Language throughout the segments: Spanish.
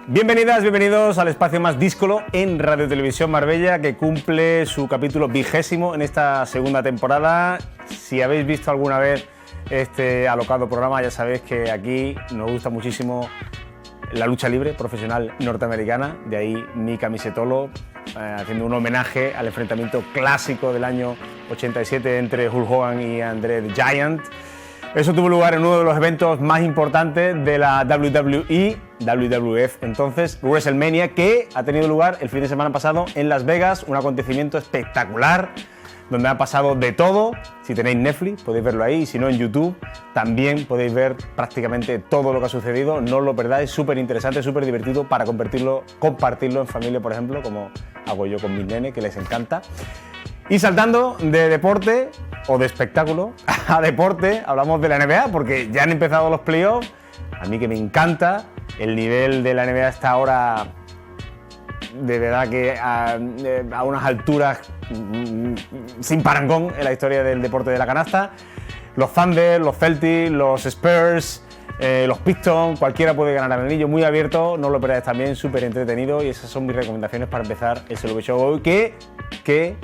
Bienvenidas, bienvenidos al espacio más díscolo en Radio Televisión Marbella, que cumple su capítulo 20 en esta segunda temporada. Si habéis visto alguna vez este alocado programa, ya sabéis que aquí nos gusta muchísimo la lucha libre profesional norteamericana, de ahí mi camisetolo, haciendo un homenaje al enfrentamiento clásico del año 87 entre Hulk Hogan y André the Giant. Eso tuvo lugar en uno de los eventos más importantes de la WWE, WWF, entonces WrestleMania, que ha tenido lugar el fin de semana pasado en Las Vegas, un acontecimiento espectacular, donde ha pasado de todo. Si tenéis Netflix podéis verlo ahí, y si no en YouTube también podéis ver prácticamente todo lo que ha sucedido. No os lo perdáis, súper interesante, súper divertido para compartirlo en familia, por ejemplo, como hago yo con mis nenes, que les encanta. Y saltando de deporte o de espectáculo a deporte, hablamos de la NBA, porque ya han empezado los playoffs. A mí que me encanta, el nivel de la NBA está ahora de verdad que a unas alturas sin parangón en la historia del deporte de la canasta. Los Thunder, los Celtics, los Spurs, los Pistons, cualquiera puede ganar el anillo, muy abierto, no lo perdáis también, súper entretenido, y esas son mis recomendaciones para empezar el CW Show hoy, que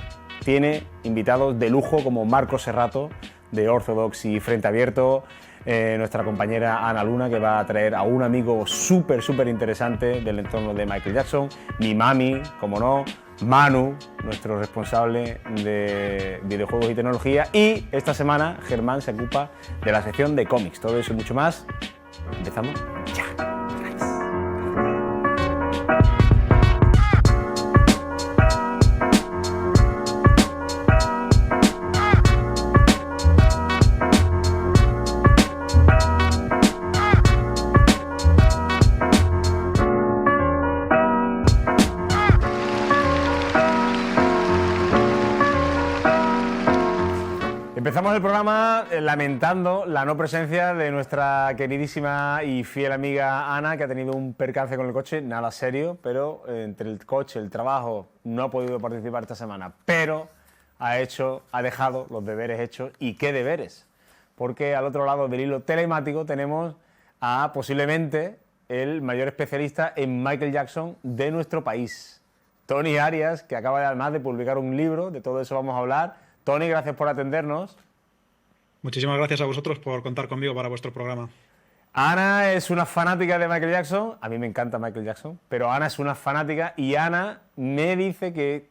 tiene invitados de lujo como Marco Serrato de Orthodox y Frente Abierto, nuestra compañera Ana Luna, que va a traer a un amigo súper interesante del entorno de Michael Jackson, mi mami, como no, Manu, nuestro responsable de videojuegos y tecnología, y esta semana Germán se ocupa de la sección de cómics. Todo eso y mucho más. Empezamos ya. Empezamos el programa lamentando la no presencia de nuestra queridísima y fiel amiga Ana, que ha tenido un percance con el coche, nada serio, pero entre el coche, el trabajo, no ha podido participar esta semana, pero ha dejado los deberes hechos. ¿Y qué deberes? Porque al otro lado del hilo telemático tenemos a posiblemente el mayor especialista en Michael Jackson de nuestro país, Tony Arias, que acaba además de publicar un libro. De todo eso vamos a hablar. Tony, gracias por atendernos. Muchísimas gracias a vosotros por contar conmigo para vuestro programa. Ana es una fanática de Michael Jackson. A mí me encanta Michael Jackson, pero Ana es una fanática, y Ana me dice que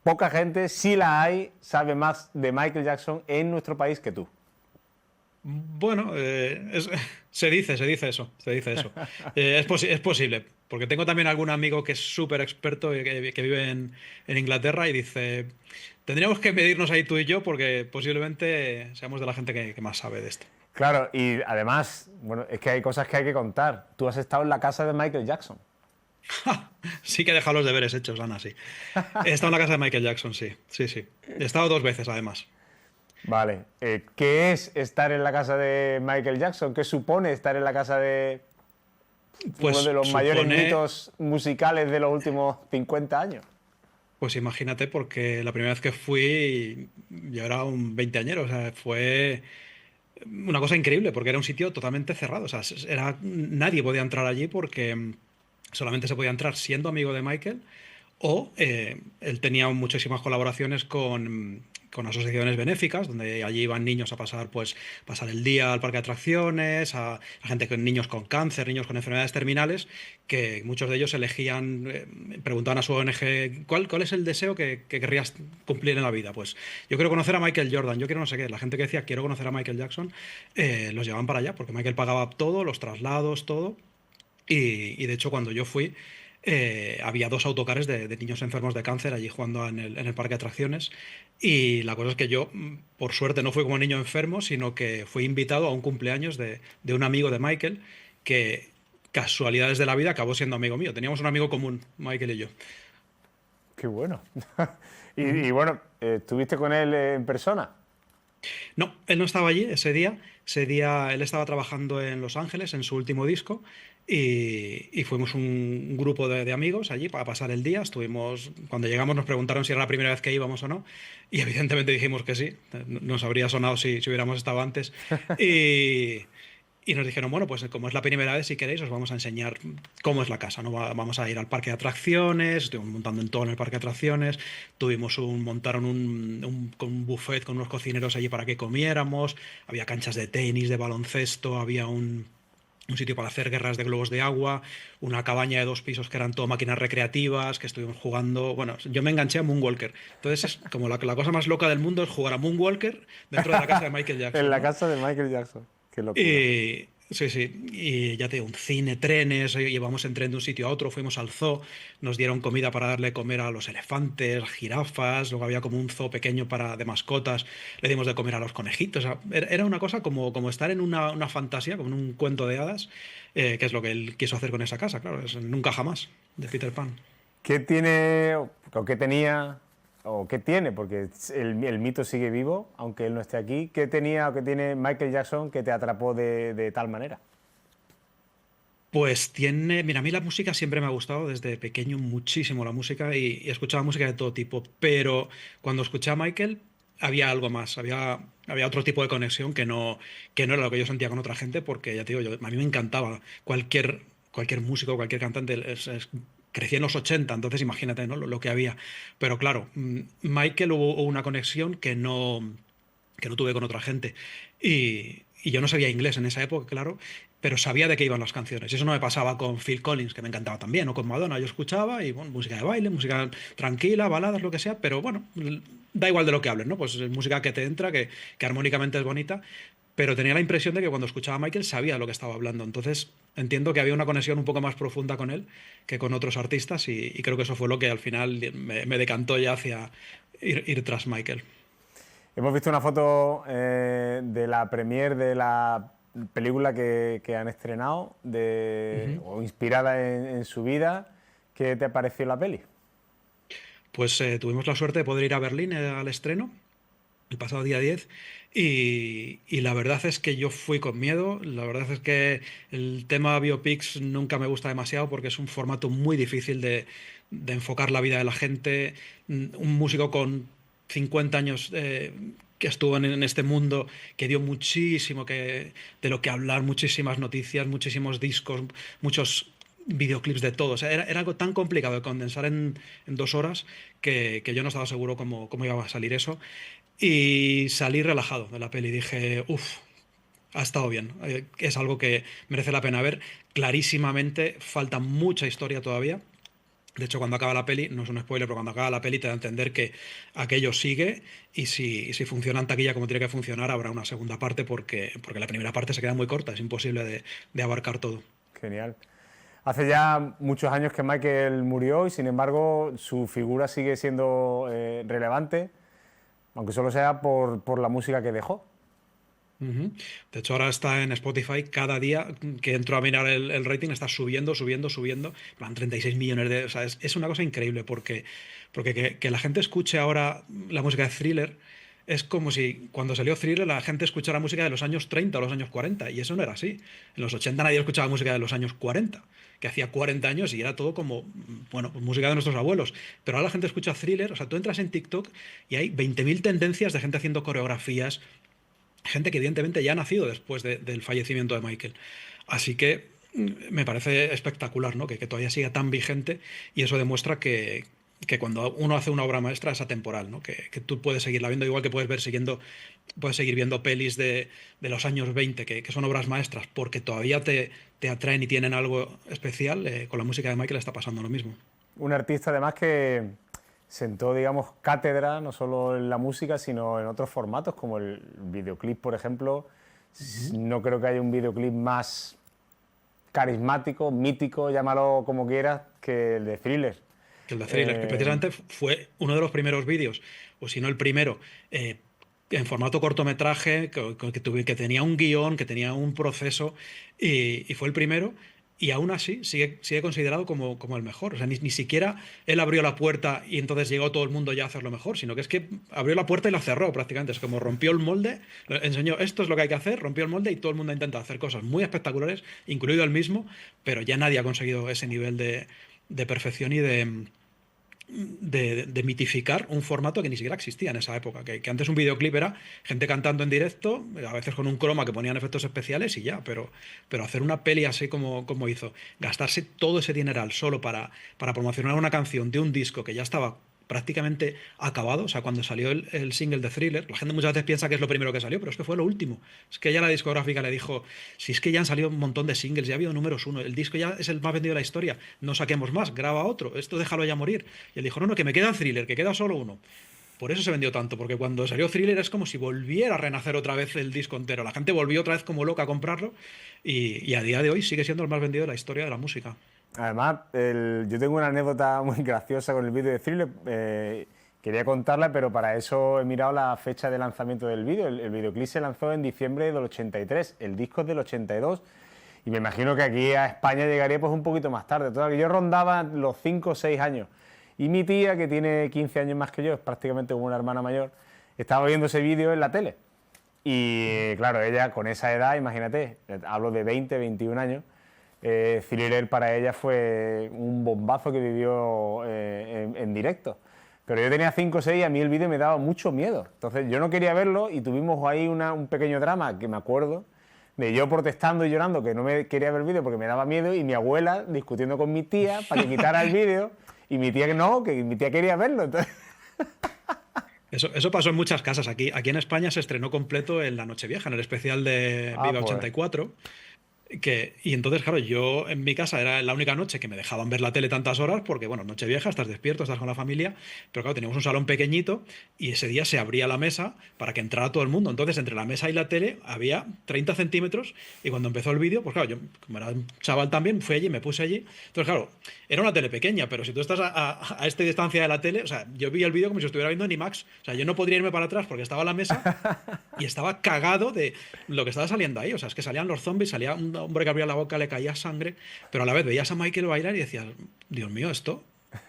poca gente, si la hay, sabe más de Michael Jackson en nuestro país que tú. Bueno, se dice eso. Es posible, porque tengo también algún amigo que es súper experto y que vive en Inglaterra, y dice, tendríamos que medirnos ahí tú y yo, porque posiblemente seamos de la gente que más sabe de esto. Claro, y además, bueno, es que hay cosas que hay que contar. Tú has estado en la casa de Michael Jackson. Sí que he dejado los deberes hechos, Ana, sí. He estado en la casa de Michael Jackson, sí. He estado 2 veces, además. Vale, ¿qué es estar en la casa de Michael Jackson? ¿Qué supone estar en la casa de uno de los mayores mitos musicales de los últimos 50 años? Pues imagínate, porque la primera vez que fui yo era un veinteañero, o sea, fue una cosa increíble, porque era un sitio totalmente cerrado, o sea, nadie podía entrar allí, porque solamente se podía entrar siendo amigo de Michael, o él tenía muchísimas colaboraciones con asociaciones benéficas, donde allí iban niños a pasar el día al parque de atracciones, a gente con niños con cáncer, niños con enfermedades terminales, que muchos de ellos elegían, preguntaban a su ONG, ¿cuál es el deseo que querrías cumplir en la vida? Pues yo quiero conocer a Michael Jordan, yo quiero no sé qué. La gente que decía quiero conocer a Michael Jackson, los llevaban para allá, porque Michael pagaba todo, los traslados, todo. Y de hecho, cuando yo fui, había 2 autocares de niños enfermos de cáncer allí jugando en el parque de atracciones. Y la cosa es que yo, por suerte, no fui como niño enfermo, sino que fui invitado a un cumpleaños de un amigo de Michael, que, casualidades de la vida, acabó siendo amigo mío. Teníamos un amigo común, Michael y yo. Qué bueno. y bueno, ¿estuviste con él en persona? No, él no estaba allí ese día. Ese día él estaba trabajando en Los Ángeles en su último disco, y fuimos un grupo de amigos allí para pasar el día. Cuando llegamos nos preguntaron si era la primera vez que íbamos o no, y evidentemente dijimos que sí. Nos habría sonado si hubiéramos estado antes. Y nos dijeron, bueno, pues como es la primera vez, si queréis, os vamos a enseñar cómo es la casa, ¿no? Vamos a ir al parque de atracciones, estuvimos montando en todo en el parque de atracciones, montaron con un buffet con unos cocineros allí para que comiéramos, había canchas de tenis, de baloncesto, había un sitio para hacer guerras de globos de agua, una cabaña de 2 pisos que eran todo máquinas recreativas, que estuvimos jugando. Bueno, yo me enganché a Moonwalker. Entonces es como la cosa más loca del mundo es jugar a Moonwalker dentro de la casa de Michael En Jackson, la ¿no? casa de Michael Jackson. Qué locura. Y sí, sí, y ya te digo, un cine, trenes, llevamos en tren de un sitio a otro, fuimos al zoo, nos dieron comida para darle comer a los elefantes, jirafas, luego había como un zoo pequeño de mascotas, le dimos de comer a los conejitos. O sea, era una cosa como estar en una fantasía, como en un cuento de hadas, que es lo que él quiso hacer con esa casa, claro, es Nunca Jamás, de Peter Pan. ¿Qué tiene, o qué tenía, o qué tiene, porque el mito sigue vivo, aunque él no esté aquí? ¿Qué tenía o qué tiene Michael Jackson que te atrapó de tal manera? Pues mira, a mí la música siempre me ha gustado desde pequeño muchísimo la música y escuchaba música de todo tipo, pero cuando escuché a Michael había algo más, había otro tipo de conexión que no era lo que yo sentía con otra gente, porque ya te digo, a mí me encantaba cualquier músico, cualquier cantante, crecí en los 80, entonces imagínate, ¿no? Lo que había. Pero claro, Michael hubo una conexión que no tuve con otra gente. Y yo no sabía inglés en esa época, claro, pero sabía de qué iban las canciones. Y eso no me pasaba con Phil Collins, que me encantaba también, o con Madonna. Yo escuchaba y, bueno, música de baile, música tranquila, baladas, lo que sea, pero bueno, da igual de lo que hablen, ¿no? Pues es música que te entra, que armónicamente es bonita, pero tenía la impresión de que cuando escuchaba a Michael sabía de lo que estaba hablando. Entonces entiendo que había una conexión un poco más profunda con él que con otros artistas y creo que eso fue lo que al final me decantó ya hacia ir tras Michael. Hemos visto una foto de la premier de la película que han estrenado, Ujú. o inspirada en su vida. ¿Qué te pareció la peli? Pues tuvimos la suerte de poder ir a Berlín al estreno el pasado día 10 y la verdad es que yo fui con miedo. La verdad es que el tema biopics nunca me gusta demasiado porque es un formato muy difícil de enfocar la vida de la gente. Un músico con 50 años que estuvo en este mundo, que dio muchísimo de lo que hablar, muchísimas noticias, muchísimos discos, muchos videoclips de todo. O sea, era algo tan complicado de condensar en 2 horas que yo no estaba seguro cómo iba a salir eso. Y salí relajado de la peli. Dije, uff, ha estado bien. Es algo que merece la pena ver. Clarísimamente falta mucha historia todavía. De hecho, cuando acaba la peli, no es un spoiler, pero cuando acaba la peli te da a entender que aquello sigue y si funciona en taquilla como tiene que funcionar, habrá una segunda parte porque la primera parte se queda muy corta, es imposible de abarcar todo. Genial. Hace ya muchos años que Michael murió y sin embargo su figura sigue siendo relevante, aunque solo sea por la música que dejó. Ujú. De hecho, ahora está en Spotify. Cada día que entro a mirar el rating está subiendo, subiendo, subiendo. En plan, 36 millones de... O sea, es una cosa increíble porque que la gente escuche ahora la música de Thriller es como si cuando salió Thriller la gente escuchara música de los años 30 o los años 40 y eso no era así. En los 80 nadie escuchaba música de los años 40, que hacía 40 años y era todo como, bueno, pues música de nuestros abuelos. Pero ahora la gente escucha Thriller, o sea, tú entras en TikTok y hay 20.000 tendencias de gente haciendo coreografías, gente que evidentemente ya ha nacido después del fallecimiento de Michael. Así que me parece espectacular, ¿no? Que todavía siga tan vigente y eso demuestra que cuando uno hace una obra maestra es atemporal, ¿no? Que tú puedes seguirla viendo, igual que puedes seguir viendo pelis de los años 20 que son obras maestras, porque todavía te atraen y tienen algo especial. Con la música de Michael está pasando lo mismo. Un artista además que sentó, digamos, cátedra no solo en la música, sino en otros formatos, como el videoclip, por ejemplo. Ujú. No creo que haya un videoclip más carismático, mítico, llámalo como quieras, que el de Thriller. Que el de Thriller, que Eh, precisamente fue uno de los primeros vídeos, o si no el primero, en formato cortometraje, que tenía un guión, que tenía un proceso, y fue el primero, y aún así sigue considerado como el mejor. O sea, ni siquiera él abrió la puerta y entonces llegó todo el mundo ya a hacerlo mejor, sino que es que abrió la puerta y la cerró prácticamente. Es como rompió el molde, enseñó esto es lo que hay que hacer, rompió el molde y todo el mundo ha intentado hacer cosas muy espectaculares, incluido él mismo, pero ya nadie ha conseguido ese nivel de perfección de mitificar un formato que ni siquiera existía en esa época. Que antes un videoclip era gente cantando en directo, a veces con un croma que ponían efectos especiales y ya, pero hacer una peli así como hizo, gastarse todo ese dineral solo para promocionar una canción de un disco que ya estaba prácticamente acabado. O sea, cuando salió el single de Thriller, la gente muchas veces piensa que es lo primero que salió, pero es que fue lo último. Es que ya la discográfica le dijo, si es que ya han salido un montón de singles, ya ha habido números uno, el disco ya es el más vendido de la historia, no saquemos más, graba otro, esto déjalo ya morir. Y él dijo, no, no, que me queda Thriller, que queda solo uno. Por eso se vendió tanto, porque cuando salió Thriller es como si volviera a renacer otra vez el disco entero. La gente volvió otra vez como loca a comprarlo y a día de hoy sigue siendo el más vendido de la historia de la música. Además, yo tengo una anécdota muy graciosa con el vídeo de Thriller. Quería contarla, pero para eso he mirado la fecha de lanzamiento del vídeo. El videoclip se lanzó en diciembre del 83, el disco es del 82. Y me imagino que aquí a España llegaría pues un poquito más tarde. Total, que yo rondaba los 5 o 6 años. Y mi tía, que tiene 15 años más que yo, es prácticamente como una hermana mayor, estaba viendo ese vídeo en la tele. Y claro, ella con esa edad, imagínate, hablo de 20, 21 años, Thriller para ella fue un bombazo que vivió en directo. Pero yo tenía 5 o 6 y a mí el vídeo me daba mucho miedo. Entonces yo no quería verlo y tuvimos ahí un pequeño drama que me acuerdo de yo protestando y llorando que no me quería ver el vídeo porque me daba miedo y mi abuela discutiendo con mi tía para que quitara el vídeo y mi tía que no, que mi tía quería verlo. Entonces... Eso pasó en muchas casas. Aquí en España se estrenó completo en la Nochevieja, en el especial de Viva pues 84. Y entonces, claro, yo en mi casa era la única noche que me dejaban ver la tele tantas horas porque, bueno, Nochevieja, estás despierto, estás con la familia, pero claro, teníamos un salón pequeñito y ese día se abría la mesa para que entrara todo el mundo. Entonces, entre la mesa y la tele había 30 centímetros y cuando empezó el vídeo, pues claro, yo como era un chaval también, fui allí, me puse allí. Entonces, claro, era una tele pequeña, pero si tú estás a esta distancia de la tele, o sea, yo vi el vídeo como si estuviera viendo en IMAX. O sea, yo no podría irme para atrás porque estaba en la mesa y estaba cagado de lo que estaba saliendo ahí. O sea, es que salían los zombies, salía un hombre que abría la boca, le caía sangre, pero a la vez veías a Michael bailar y decías, Dios mío, esto...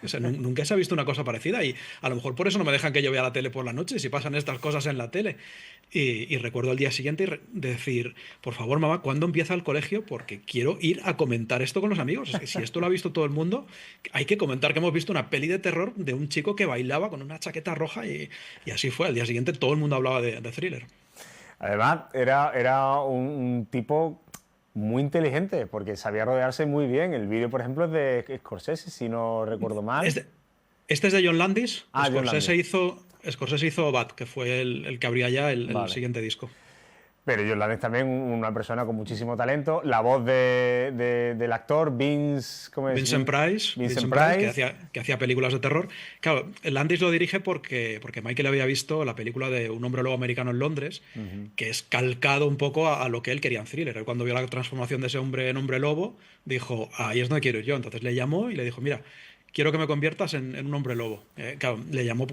O sea, nunca se ha visto una cosa parecida y a lo mejor por eso no me dejan que yo vea la tele por la noche si pasan estas cosas en la tele. Y recuerdo el día siguiente decir, por favor, mamá, ¿cuándo empieza el colegio? Porque quiero ir a comentar esto con los amigos. Es que si esto lo ha visto todo el mundo, hay que comentar que hemos visto una peli de terror de un chico que bailaba con una chaqueta roja y así fue. Al día siguiente todo el mundo hablaba de Thriller. Además, era un tipo muy inteligente, porque sabía rodearse muy bien. El vídeo, por ejemplo, es de Scorsese, si no recuerdo mal. Este es de John Landis. John Landis. Scorsese hizo Bad, que fue el que abría ya el Vale. siguiente disco. Pero John Landis también, una persona con muchísimo talento. La voz del actor Vincent Price, que hacía películas de terror. Claro, Landis lo dirige porque Michael había visto la película de Un hombre lobo americano en Londres, que es calcado un poco a lo que él quería en Thriller. Él, cuando vio la transformación de ese hombre en hombre lobo, dijo, ahí es donde quiero ir yo. Entonces le llamó y le dijo, mira, quiero que me conviertas en un hombre lobo. Claro, le llamó,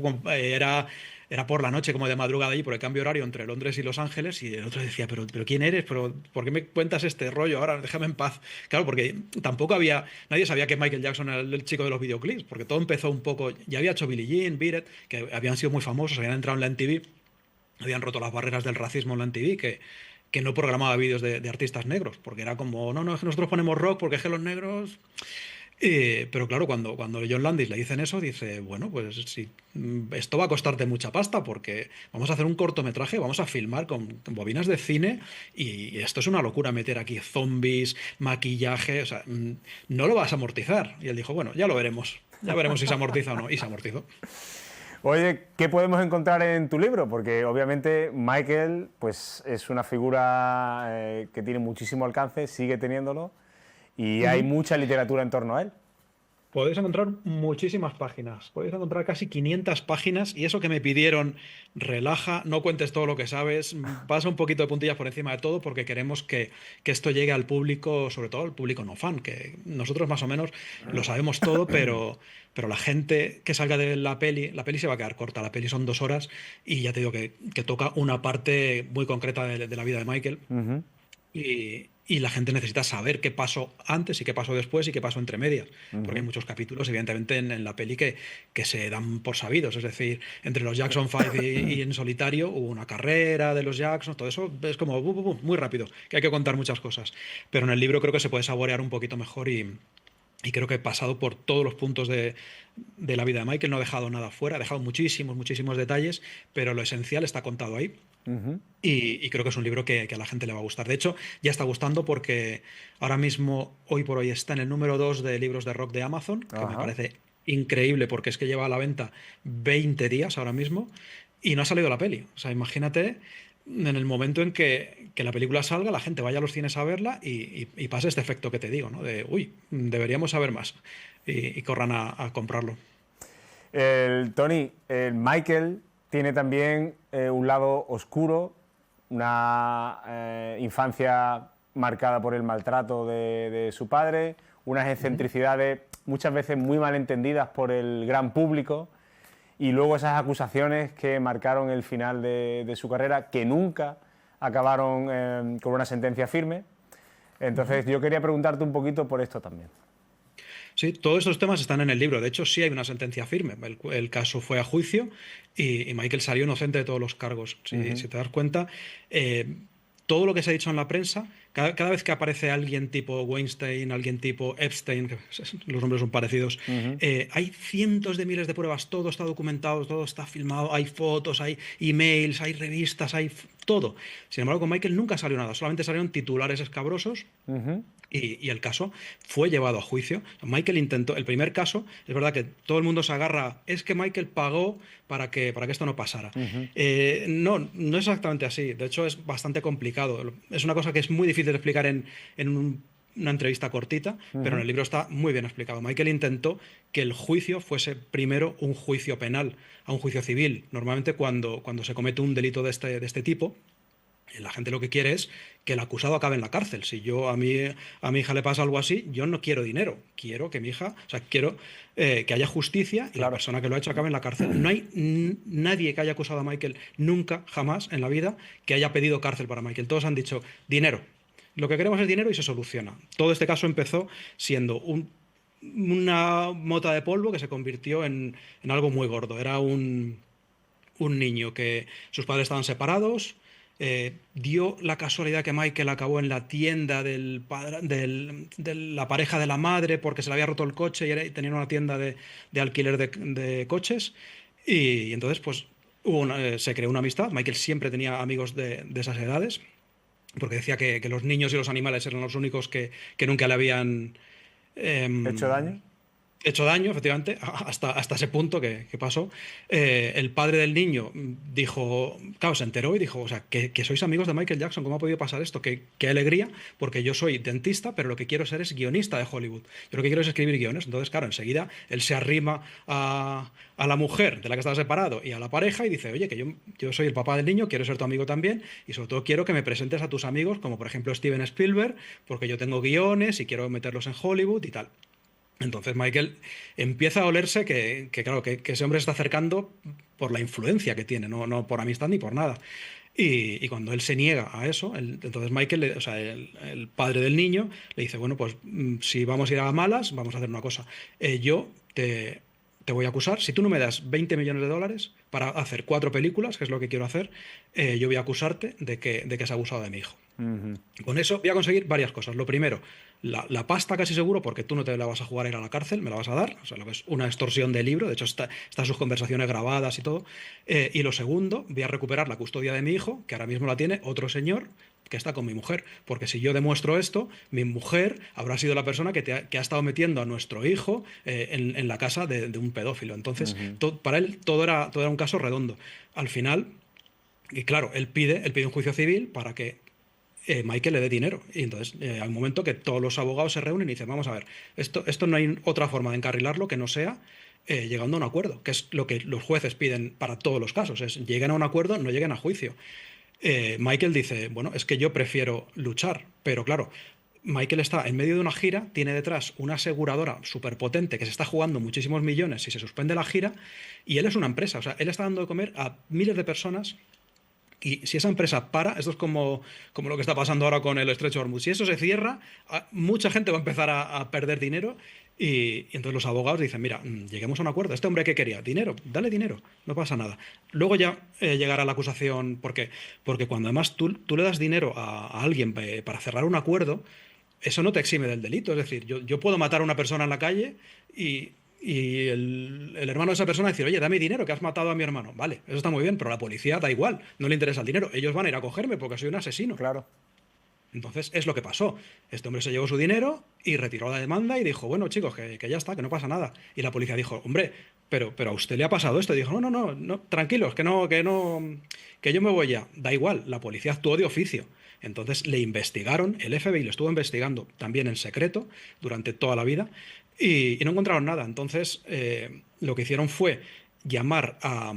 era por la noche, como de madrugada allí, por el cambio horario entre Londres y Los Ángeles, y el otro decía, pero ¿quién eres? ¿Por qué me cuentas este rollo ahora? Déjame en paz. Claro, porque tampoco nadie sabía que Michael Jackson era el chico de los videoclips, porque todo empezó un poco, ya había hecho Billie Jean, Beat It, que habían sido muy famosos, habían entrado en la MTV, habían roto las barreras del racismo en la MTV, que no programaba vídeos de artistas negros, porque era como, no, es que nosotros ponemos rock porque es que los negros... pero claro, cuando John Landis le dicen eso, dice, bueno, pues sí, esto va a costarte mucha pasta porque vamos a hacer un cortometraje, vamos a filmar con bobinas de cine y esto es una locura meter aquí zombies, maquillaje, o sea, no lo vas a amortizar. Y él dijo, bueno, ya veremos si se amortiza o no, y se amortizó. Oye, ¿qué podemos encontrar en tu libro? Porque obviamente Michael pues, es una figura que tiene muchísimo alcance, sigue teniéndolo, y hay mucha literatura en torno a él. Podéis encontrar muchísimas páginas, podéis encontrar casi 500 páginas y eso que me pidieron, relaja, no cuentes todo lo que sabes, pasa un poquito de puntillas por encima de todo porque queremos que esto llegue al público, sobre todo al público no fan, que nosotros más o menos lo sabemos todo, pero la gente que salga de la peli se va a quedar corta, la peli son 2 horas y ya te digo que toca una parte muy concreta de la vida de Michael. Y la gente necesita saber qué pasó antes y qué pasó después y qué pasó entre medias. Porque hay muchos capítulos, evidentemente, en la peli que se dan por sabidos. Es decir, entre los Jackson 5 y en solitario hubo una carrera de los Jackson, todo eso es como muy rápido, que hay que contar muchas cosas. Pero en el libro creo que se puede saborear un poquito mejor y y creo que he pasado por todos los puntos de la vida de Michael, no he dejado nada fuera, he dejado muchísimos, muchísimos detalles, pero lo esencial está contado ahí. Ujú. Y creo que es un libro que a la gente le va a gustar. De hecho, ya está gustando porque ahora mismo, hoy por hoy, está en el número 2 de libros de rock de Amazon, que me Ajá. parece increíble porque es que lleva a la venta 20 días ahora mismo y no ha salido la peli. O sea, imagínate en el momento en que la película salga, la gente vaya a los cines a verla y pase este efecto que te digo, ¿no? De, uy, deberíamos saber más y corran a comprarlo. El Tony, el Michael tiene también un lado oscuro, una infancia marcada por el maltrato de su padre, unas Ujú. excentricidades muchas veces muy mal entendidas por el gran público y luego esas acusaciones que marcaron el final de su carrera, que nunca acabaron con una sentencia firme. Ujú. Entonces yo quería preguntarte un poquito por esto también. Sí, todos estos temas están en el libro. De hecho, sí hay una sentencia firme. El caso fue a juicio y Michael salió inocente de todos los cargos. Si Ujú, te das cuenta, eh, todo lo que se ha dicho en la prensa, cada vez que aparece alguien tipo Weinstein, alguien tipo Epstein, que los nombres son parecidos, ujú, hay cientos de miles de pruebas, todo está documentado, todo está filmado, hay fotos, hay emails, hay revistas, todo. Sin embargo, con Michael nunca salió nada, solamente salieron titulares escabrosos ujú, y el caso fue llevado a juicio. Michael intentó, el primer caso, es verdad que todo el mundo se agarra, es que Michael pagó para que esto no pasara. ujú, No, no es exactamente así. De hecho, es bastante complicado. Es una cosa que es muy difícil de explicar una entrevista cortita, pero en ujú. el libro está muy bien explicado. Michael intentó que el juicio fuese primero un juicio penal a un juicio civil. Normalmente cuando se comete un delito de este tipo, la gente lo que quiere es que el acusado acabe en la cárcel. Si yo a mi hija le pasa algo así, yo no quiero dinero. Quiero que mi hija, o sea, quiero que haya justicia y la Claro. persona que lo ha hecho acabe en la cárcel. No hay nadie que haya acusado a Michael nunca, jamás en la vida, que haya pedido cárcel para Michael. Todos han dicho dinero. Lo que queremos es dinero y se soluciona. Todo este caso empezó siendo una mota de polvo que se convirtió en algo muy gordo. Era un niño que sus padres estaban separados. Dio la casualidad que Michael acabó en la tienda de la pareja de la madre porque se le había roto el coche y tenía una tienda de alquiler de coches. Y entonces, pues, se creó una amistad. Michael siempre tenía amigos de esas edades porque decía que los niños y los animales eran los únicos que nunca le habían ¿Hecho em, daño? hecho daño, efectivamente, hasta ese punto que pasó. El padre del niño dijo, claro, se enteró y dijo, o sea, que sois amigos de Michael Jackson, ¿cómo ha podido pasar esto? Qué alegría, porque yo soy dentista, pero lo que quiero ser es guionista de Hollywood. Yo lo que quiero es escribir guiones. Entonces, claro, enseguida él se arrima a la mujer de la que estaba separado y a la pareja y dice, oye, que yo soy el papá del niño, quiero ser tu amigo también y sobre todo quiero que me presentes a tus amigos, como por ejemplo Steven Spielberg, porque yo tengo guiones y quiero meterlos en Hollywood y tal. Entonces Michael empieza a olerse claro, que ese hombre se está acercando por la influencia que tiene, no por amistad ni por nada. Y cuando él se niega a eso, entonces Michael, o sea, el padre del niño, le dice, bueno, pues si vamos a ir a malas, vamos a hacer una cosa. Yo te voy a acusar, si tú no me das 20 millones de dólares para hacer 4 películas, que es lo que quiero hacer, yo voy a acusarte de que has abusado de mi hijo. Ujú, Con eso voy a conseguir varias cosas. Lo primero, la pasta casi seguro, porque tú no te la vas a jugar a ir a la cárcel, me la vas a dar, o sea, lo que es una extorsión de libro, de hecho están sus conversaciones grabadas y todo. Y lo segundo, voy a recuperar la custodia de mi hijo, que ahora mismo la tiene otro señor que está con mi mujer, porque si yo demuestro esto, mi mujer habrá sido la persona que ha estado metiendo a nuestro hijo en la casa de un pedófilo. Entonces, ujú. para él todo era un caso redondo. Al final, y claro, él pide un juicio civil para que Michael le dé dinero. Y entonces hay un momento que todos los abogados se reúnen y dicen, vamos a ver, esto no hay otra forma de encarrilarlo que no sea llegando a un acuerdo, que es lo que los jueces piden para todos los casos, es lleguen a un acuerdo, no lleguen a juicio. Michael dice, bueno, es que yo prefiero luchar, pero claro, Michael está en medio de una gira, tiene detrás una aseguradora súper potente que se está jugando muchísimos millones si se suspende la gira, y él es una empresa, o sea, él está dando de comer a miles de personas y si esa empresa para, esto es como lo que está pasando ahora con el estrecho de Hormuz. Si eso se cierra, mucha gente va a empezar a perder dinero. Y entonces los abogados dicen, mira, lleguemos a un acuerdo. Este hombre, ¿qué quería? Dinero, dale dinero, no pasa nada. Luego ya llegará la acusación, porque cuando además tú le das dinero a alguien para cerrar un acuerdo, eso no te exime del delito. Es decir, yo puedo matar a una persona en la calle y el hermano de esa persona decir, oye, dame dinero que has matado a mi hermano. Vale, eso está muy bien, pero a la policía da igual, no le interesa el dinero. Ellos van a ir a cogerme porque soy un asesino. Claro. Entonces es lo que pasó. Este hombre se llevó su dinero y retiró la demanda y dijo, bueno, chicos, que ya está, que no pasa nada. Y la policía dijo, hombre, pero a usted le ha pasado esto. Y dijo, no, tranquilos, que yo me voy ya. Da igual, la policía actuó de oficio. Entonces le investigaron, el FBI lo estuvo investigando también en secreto durante toda la vida y no encontraron nada. Entonces lo que hicieron fue llamar a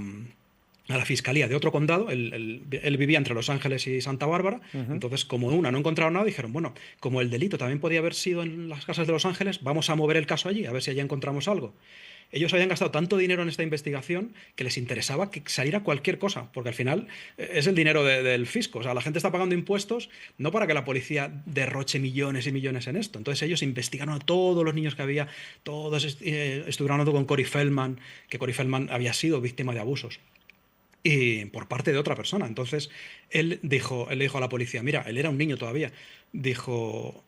la fiscalía de otro condado. Él vivía entre Los Ángeles y Santa Bárbara. Entonces, como una no encontraron nada, dijeron, bueno, como el delito también podía haber sido en las casas de Los Ángeles, vamos a mover el caso allí, a ver si allá encontramos algo. Ellos habían gastado tanto dinero en esta investigación que les interesaba que saliera cualquier cosa, porque al final es el dinero del fisco. O sea, la gente está pagando impuestos no para que la policía derroche millones y millones en esto. Entonces ellos investigaron a todos los niños que había, todos estuvieron hablando con Corey Feldman, que Corey Feldman había sido víctima de abusos y por parte de otra persona. Entonces él le dijo a la policía, mira, él era un niño todavía, dijo,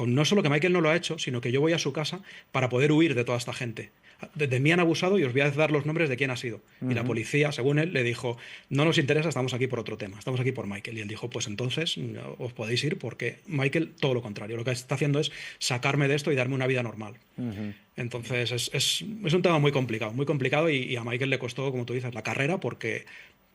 no solo que Michael no lo ha hecho, sino que yo voy a su casa para poder huir de toda esta gente. De mí han abusado y os voy a dar los nombres de quién ha sido. Y la policía, según él, le dijo, no nos interesa, estamos aquí por otro tema, estamos aquí por Michael. Y él dijo, pues entonces os podéis ir porque Michael, todo lo contrario, lo que está haciendo es sacarme de esto y darme una vida normal. Entonces es un tema muy complicado y a Michael le costó, como tú dices, la carrera porque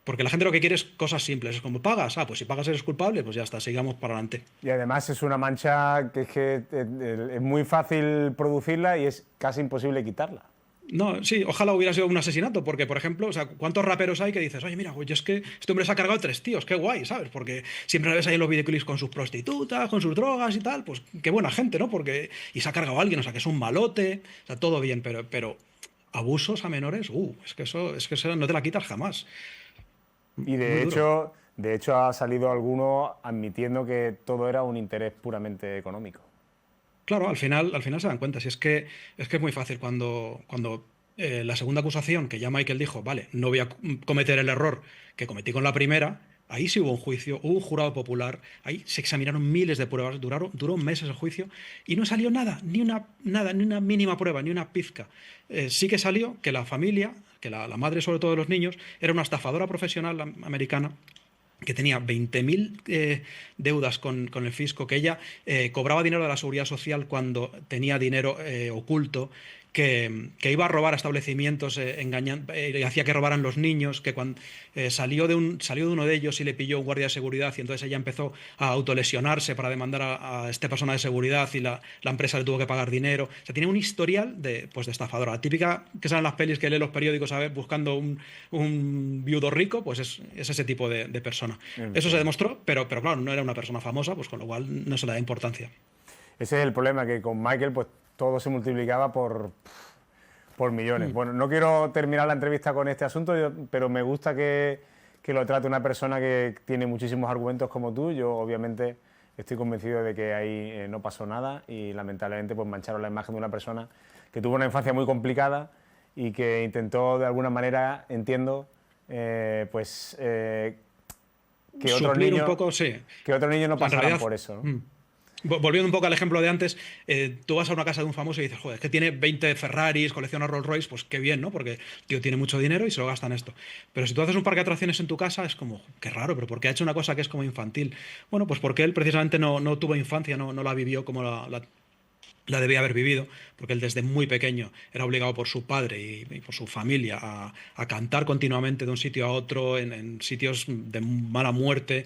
la gente lo que quiere es cosas simples. Es como, ¿pagas? Ah, pues si pagas eres culpable, pues ya está, sigamos para adelante. Y además es una mancha que es muy fácil producirla y es casi imposible quitarla. No, sí, ojalá hubiera sido un asesinato, porque, por ejemplo, o sea, ¿cuántos raperos hay que dices, oye, mira, yo es que este hombre se ha cargado 3 tíos, qué guay, ¿sabes? Porque siempre la ves ahí en los videoclips con sus prostitutas, con sus drogas y tal, pues qué buena gente, ¿no? Y se ha cargado a alguien, o sea, que es un malote, o sea, todo bien, pero abusos a menores, es que eso no te la quitas jamás. Y Muy duro. de hecho ha salido alguno admitiendo que todo era un interés puramente económico. Claro, al final se dan cuenta. Si es que es muy fácil cuando la segunda acusación, que ya Michael dijo, vale, no voy a cometer el error que cometí con la primera, ahí sí hubo un juicio, hubo un jurado popular, ahí se examinaron miles de pruebas, duró meses el juicio y no salió nada, ni una mínima prueba, ni una pizca. Sí que salió que la familia, que la madre sobre todo de los niños, era una estafadora profesional americana que tenía 20.000 deudas con el fisco, que ella cobraba dinero de la seguridad social cuando tenía dinero oculto, que iba a robar a establecimientos engañando, y hacía que robaran los niños, que cuando salió de uno de ellos y le pilló un guardia de seguridad y entonces ella empezó a autolesionarse para demandar a esta persona de seguridad y la empresa le tuvo que pagar dinero. O sea, tiene un historial pues de estafadora. La típica que sale en las pelis que lee los periódicos a ver, buscando un viudo rico, pues es ese tipo de persona. Eso se demostró, pero claro, no era una persona famosa, pues con lo cual no se le da importancia. Ese es el problema, que con Michael pues todo se multiplicaba por millones. Bueno, no quiero terminar la entrevista con este asunto, pero me gusta que lo trate una persona que tiene muchísimos argumentos como tú. Yo obviamente estoy convencido de que ahí no pasó nada y lamentablemente pues mancharon la imagen de una persona que tuvo una infancia muy complicada y que intentó de alguna manera, entiendo, que otros niños, un poco, sí. que otros niños no pasaran realidad, por eso, ¿no? Volviendo un poco al ejemplo de antes, tú vas a una casa de un famoso y dices, joder, es que tiene 20 Ferraris, colecciona Rolls Royce, pues qué bien, ¿no? Porque el tío tiene mucho dinero y se lo gasta en esto. Pero si tú haces un parque de atracciones en tu casa, es como, qué raro, pero ¿por qué ha hecho una cosa que es como infantil? Bueno, pues porque él precisamente no tuvo infancia, no la vivió como la debía haber vivido, porque él desde muy pequeño era obligado por su padre y por su familia a cantar continuamente de un sitio a otro, en sitios de mala muerte.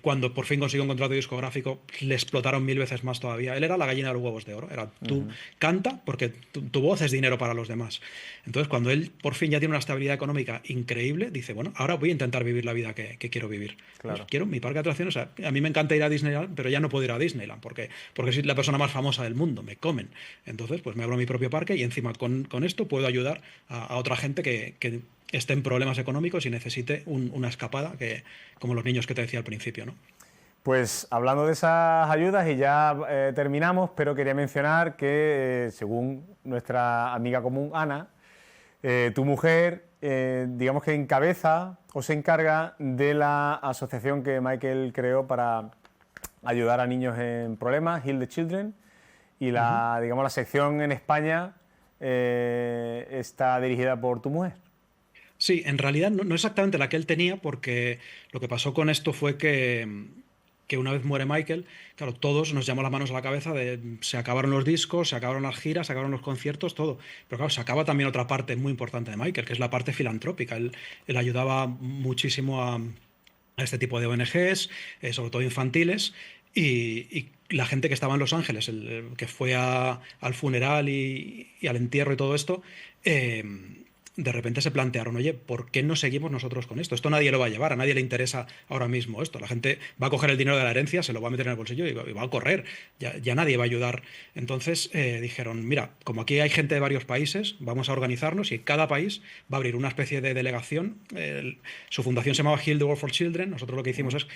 Cuando por fin consiguió un contrato discográfico, le explotaron 1000 veces más todavía. Él era la gallina de los huevos de oro. Era tú canta porque tu voz es dinero para los demás. Entonces, cuando él por fin ya tiene una estabilidad económica increíble, dice, bueno, ahora voy a intentar vivir la vida que quiero vivir. Claro. Pues quiero mi parque de atracciones. O sea, a mí me encanta ir a Disneyland, pero ya no puedo ir a Disneyland porque soy la persona más famosa del mundo. Me comen. Entonces, pues me abro mi propio parque y encima con esto puedo ayudar a otra gente que esté en problemas económicos y necesite una escapada, como los niños que te decía al principio, ¿no? Pues hablando de esas ayudas y ya terminamos, pero quería mencionar que según nuestra amiga común Ana, tu mujer digamos que encabeza o se encarga de la asociación que Michael creó para ayudar a niños en problemas, Heal the Children, y digamos, la sección en España está dirigida por tu mujer. Sí, en realidad no exactamente la que él tenía, porque lo que pasó con esto fue que una vez muere Michael, claro, todos nos llamó las manos a la cabeza de se acabaron los discos, se acabaron las giras, se acabaron los conciertos, todo. Pero claro, se acaba también otra parte muy importante de Michael, que es la parte filantrópica. Él ayudaba muchísimo a este tipo de ONGs, sobre todo infantiles, y la gente que estaba en Los Ángeles, el que fue al funeral y al entierro y todo esto, eh, de repente se plantearon, oye, ¿por qué no seguimos nosotros con esto? Esto nadie lo va a llevar, a nadie le interesa ahora mismo esto. La gente va a coger el dinero de la herencia, se lo va a meter en el bolsillo y va a correr. Ya nadie va a ayudar. Entonces dijeron, mira, como aquí hay gente de varios países, vamos a organizarnos y cada país va a abrir una especie de delegación. Su fundación se llamaba Heal the World for Children. Nosotros lo que hicimos es,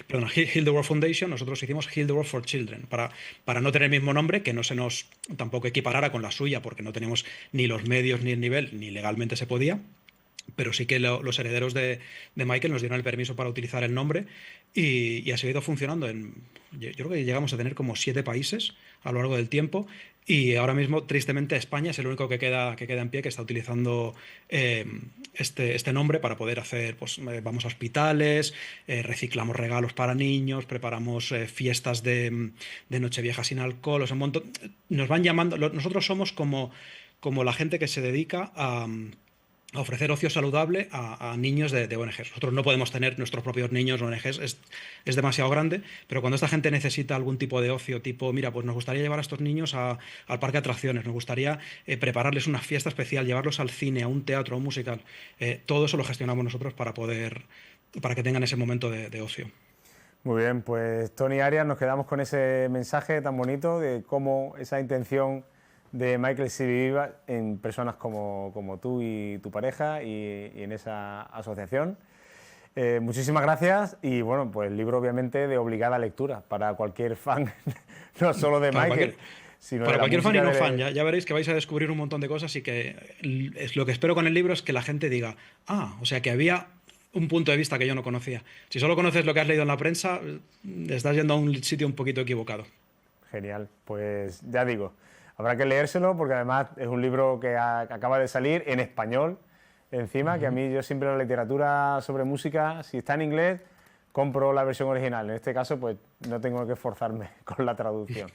perdón, Heal the World Foundation. Nosotros hicimos Heal the World for Children para no tener el mismo nombre, que no se nos tampoco equiparara con la suya, porque no tenemos ni los medios, ni el nivel, ni legalmente se podía, pero sí que los herederos de Michael nos dieron el permiso para utilizar el nombre y ha seguido funcionando yo creo que llegamos a tener como 7 países a lo largo del tiempo y ahora mismo, tristemente, España es el único que queda en pie, que está utilizando este nombre para poder hacer, pues vamos a hospitales, reciclamos regalos para niños, preparamos fiestas de Nochevieja sin alcohol, o sea, un montón, nos van llamando, nosotros somos como la gente que se dedica a ofrecer ocio saludable a niños de ONGs. Nosotros no podemos tener nuestros propios niños ONGs, es demasiado grande, pero cuando esta gente necesita algún tipo de ocio, tipo, mira, pues nos gustaría llevar a estos niños al parque de atracciones, nos gustaría prepararles una fiesta especial, llevarlos al cine, a un teatro, a un musical, todo eso lo gestionamos nosotros para que tengan ese momento de ocio. Muy bien, pues Tony Arias, nos quedamos con ese mensaje tan bonito de cómo esa intención de Michael se viva en personas como tú y tu pareja y en esa asociación. Muchísimas gracias y bueno, pues el libro obviamente de obligada lectura para cualquier fan, no solo de Michael, sino para de cualquier fan y no fan. de... Ya veréis que vais a descubrir un montón de cosas y que lo que espero con el libro es que la gente diga, o sea que había un punto de vista que yo no conocía. Si solo conoces lo que has leído en la prensa, estás yendo a un sitio un poquito equivocado. Genial, pues ya digo, habrá que leérselo porque además es un libro que acaba de salir en español encima, que a mí yo siempre la literatura sobre música, si está en inglés, compro la versión original. En este caso, pues no tengo que esforzarme con la traducción.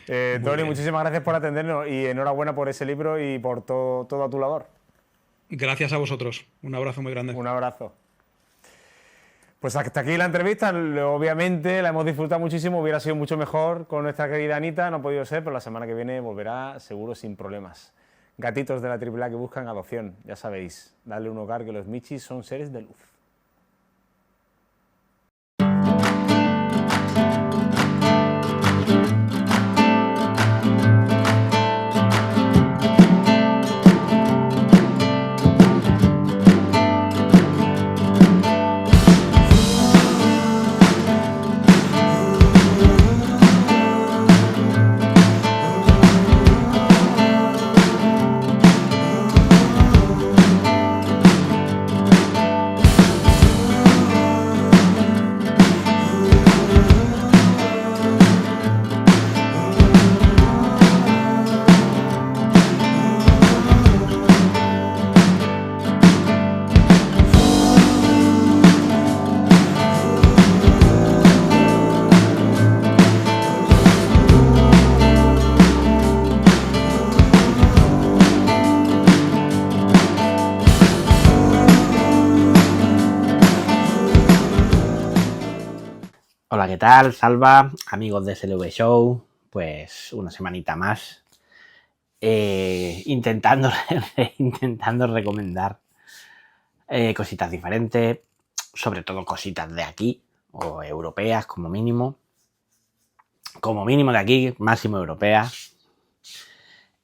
Tony, muchísimas gracias por atendernos y enhorabuena por ese libro y por toda tu labor. Gracias a vosotros. Un abrazo muy grande. Un abrazo. Pues hasta aquí la entrevista, obviamente la hemos disfrutado muchísimo, hubiera sido mucho mejor con nuestra querida Anita, no ha podido ser, pero la semana que viene volverá seguro sin problemas. Gatitos de la AAA que buscan adopción, ya sabéis, darle un hogar, que los michis son seres de luz. Hola, ¿qué tal? Salva, amigos de SLV Show, pues una semanita más intentando recomendar cositas diferentes, sobre todo cositas de aquí o europeas como mínimo de aquí, máximo europeas.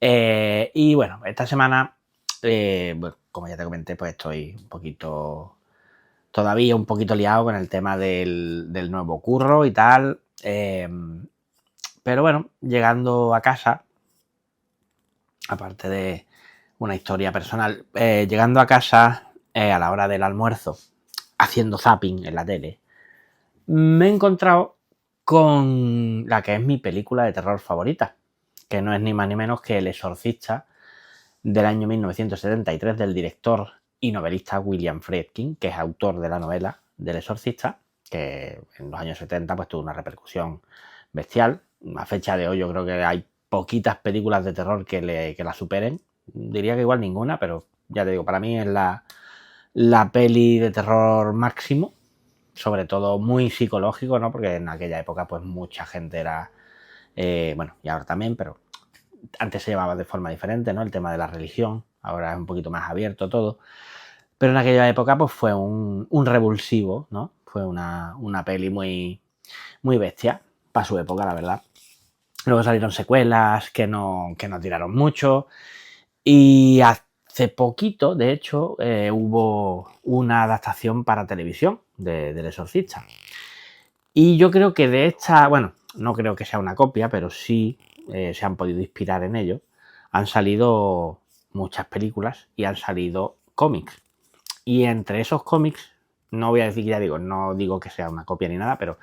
Y bueno, esta semana, bueno, como ya te comenté, pues estoy todavía un poquito liado con el tema del nuevo curro y tal. Pero bueno, llegando a casa, aparte de una historia personal, llegando a casa a la hora del almuerzo, haciendo zapping en la tele, me he encontrado con la que es mi película de terror favorita, que no es ni más ni menos que El Exorcista del año 1973 del director y novelista William Friedkin, que es autor de la novela del Exorcista, que en los años 70 pues tuvo una repercusión bestial. A fecha de hoy yo creo que hay poquitas películas de terror que la superen. Diría que igual ninguna, pero ya te digo, para mí es la peli de terror máximo, sobre todo muy psicológico, ¿no? Porque en aquella época pues mucha gente era, bueno, y ahora también, pero antes se llevaba de forma diferente, ¿no? El tema de la religión, ahora es un poquito más abierto todo, pero en aquella época pues fue un revulsivo, ¿no? Fue una peli muy, muy bestia para su época, la verdad. Luego salieron secuelas que no tiraron mucho y hace poquito, de hecho, hubo una adaptación para televisión del Exorcista. Y yo creo que de esta, bueno, no creo que sea una copia, pero sí se han podido inspirar en ello. Han salido muchas películas y han salido cómics. Y entre esos cómics, no voy a decir, ya digo, no digo que sea una copia ni nada, pero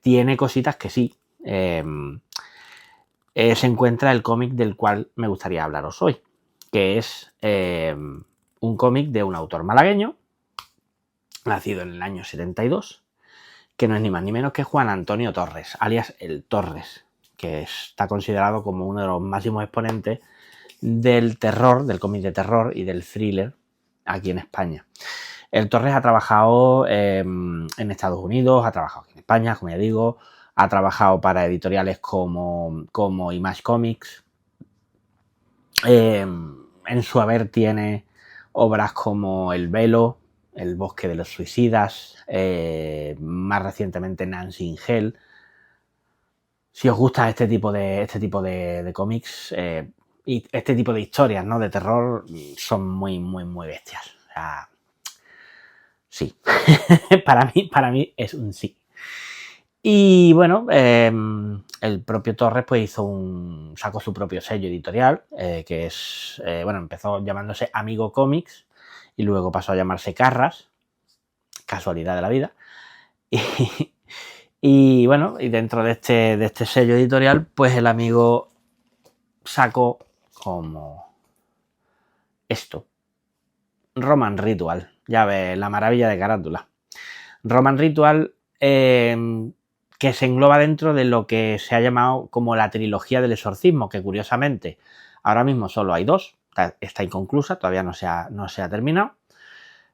tiene cositas que sí. Se encuentra el cómic del cual me gustaría hablaros hoy, que es un cómic de un autor malagueño, nacido en el año 72, que no es ni más ni menos que Juan Antonio Torres, alias El Torres, que está considerado como uno de los máximos exponentes del terror, del cómic de terror y del thriller aquí en España. El Torres ha trabajado en Estados Unidos, ha trabajado aquí en España, como ya digo, ha trabajado para editoriales como Image Comics. En su haber tiene obras como El Velo, El Bosque de los Suicidas, más recientemente Nancy in Hell. Si os gusta este tipo de cómics y este tipo de historias, ¿no? De terror, son muy, muy, muy bestias. O sea, sí. para mí es un sí. Y bueno, el propio Torres pues sacó su propio sello editorial, que es, bueno, empezó llamándose Amigo Comics y luego pasó a llamarse Carras, casualidad de la vida. Y bueno, y dentro de este sello editorial, pues el amigo sacó como esto, Roman Ritual, ya ves, la maravilla de carátula. Roman Ritual, que se engloba dentro de lo que se ha llamado como la trilogía del exorcismo, que curiosamente ahora mismo solo hay dos, está inconclusa, todavía no se ha terminado.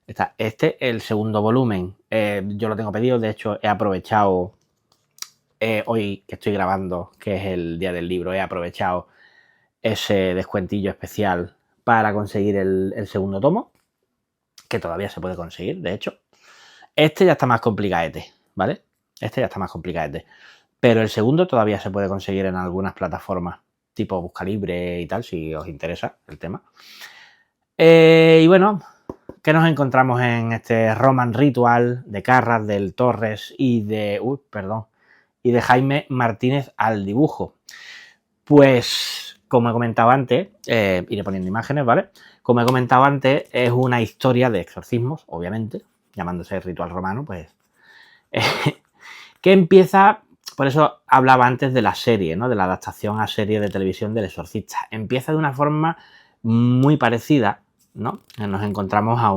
Está el segundo volumen, yo lo tengo pedido, de hecho he aprovechado, hoy que estoy grabando, que es el día del libro, he aprovechado ese descuentillo especial para conseguir el segundo tomo, que todavía se puede conseguir, de hecho. Este ya está más complicadete, ¿vale? Este ya está más complicadete. Pero el segundo todavía se puede conseguir en algunas plataformas, tipo Buscalibre y tal, si os interesa el tema. Y bueno, ¿qué nos encontramos en este Roman Ritual de Carras, del Torres y de Jaime Martínez al dibujo? Pues, como he comentado antes, iré poniendo imágenes, ¿vale? Como he comentado antes, es una historia de exorcismos, obviamente, llamándose Ritual Romano, pues, que empieza, por eso hablaba antes de la serie, ¿no? De la adaptación a serie de televisión del Exorcista. Empieza de una forma muy parecida, ¿no? Nos encontramos a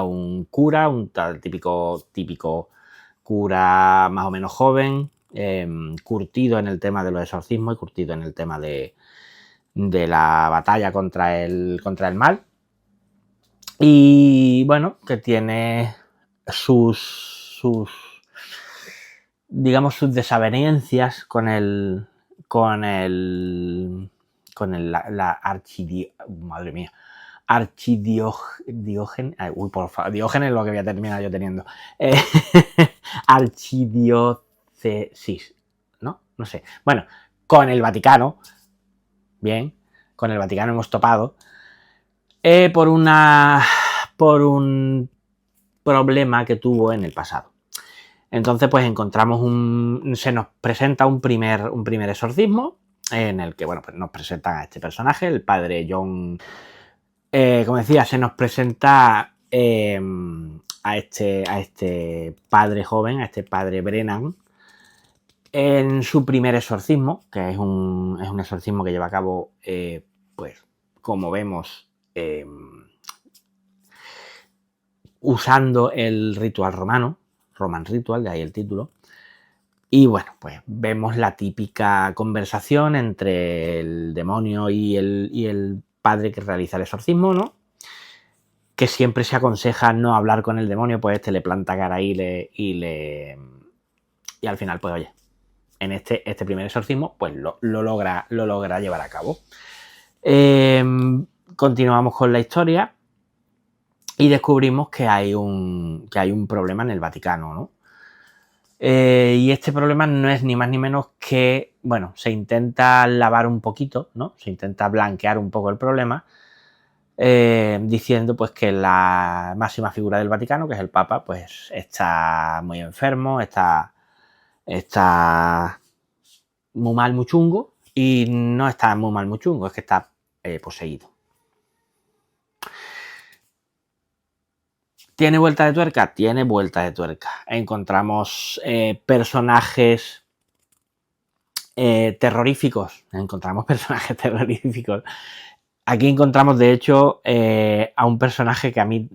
un cura, un tal típico cura más o menos joven, curtido en el tema de los exorcismos y curtido en el tema de la batalla contra el mal. Y bueno, que tiene sus digamos, sus desavenencias con madre mía, Diógenes, uy, por favor, Diógenes es lo que voy a terminar yo teniendo. Archidiócesis, ¿no? No sé. Bueno, con el Vaticano, bien, con el Vaticano hemos topado por un problema que tuvo en el pasado. Entonces, pues encontramos se nos presenta un primer exorcismo en el que, bueno, pues nos presentan a este personaje, el padre John. Como decía, se nos presenta a este padre joven, a este padre Brennan, en su primer exorcismo, que es un exorcismo que lleva a cabo, pues como vemos, usando el ritual romano, Roman Ritual, de ahí el título. Y bueno, pues vemos la típica conversación entre el demonio y el padre que realiza el exorcismo, ¿no? Que siempre se aconseja no hablar con el demonio, pues este le planta cara y al final, pues oye, en este primer exorcismo, pues lo logra llevar a cabo. Continuamos con la historia y descubrimos que hay un problema en el Vaticano, ¿no? Y este problema no es ni más ni menos que, bueno, se intenta lavar un poquito, ¿no? Se intenta blanquear un poco el problema, diciendo pues que la máxima figura del Vaticano, que es el Papa, pues está muy enfermo, está muy mal, muy chungo, y no está muy mal, muy chungo, es que está poseído. ¿Tiene vuelta de tuerca? Tiene vuelta de tuerca. Encontramos personajes terroríficos. Aquí encontramos, de hecho, a un personaje que a mí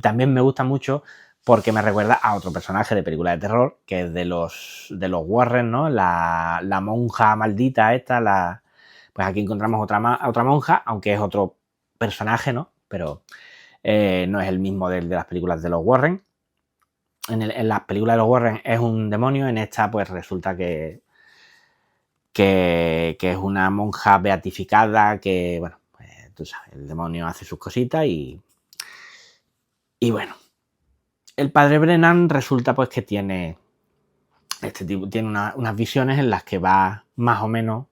también me gusta mucho porque me recuerda a otro personaje de película de terror, que es de los Warren, ¿no? La monja maldita esta, pues aquí encontramos otra monja, aunque es otro personaje, ¿no? Pero no es el mismo de las películas de los Warren. En la película de los Warren es un demonio, en esta pues resulta que es una monja beatificada que, bueno, pues tú sabes, el demonio hace sus cositas y bueno, el padre Brennan resulta pues que tiene unas visiones en las que va más o menos,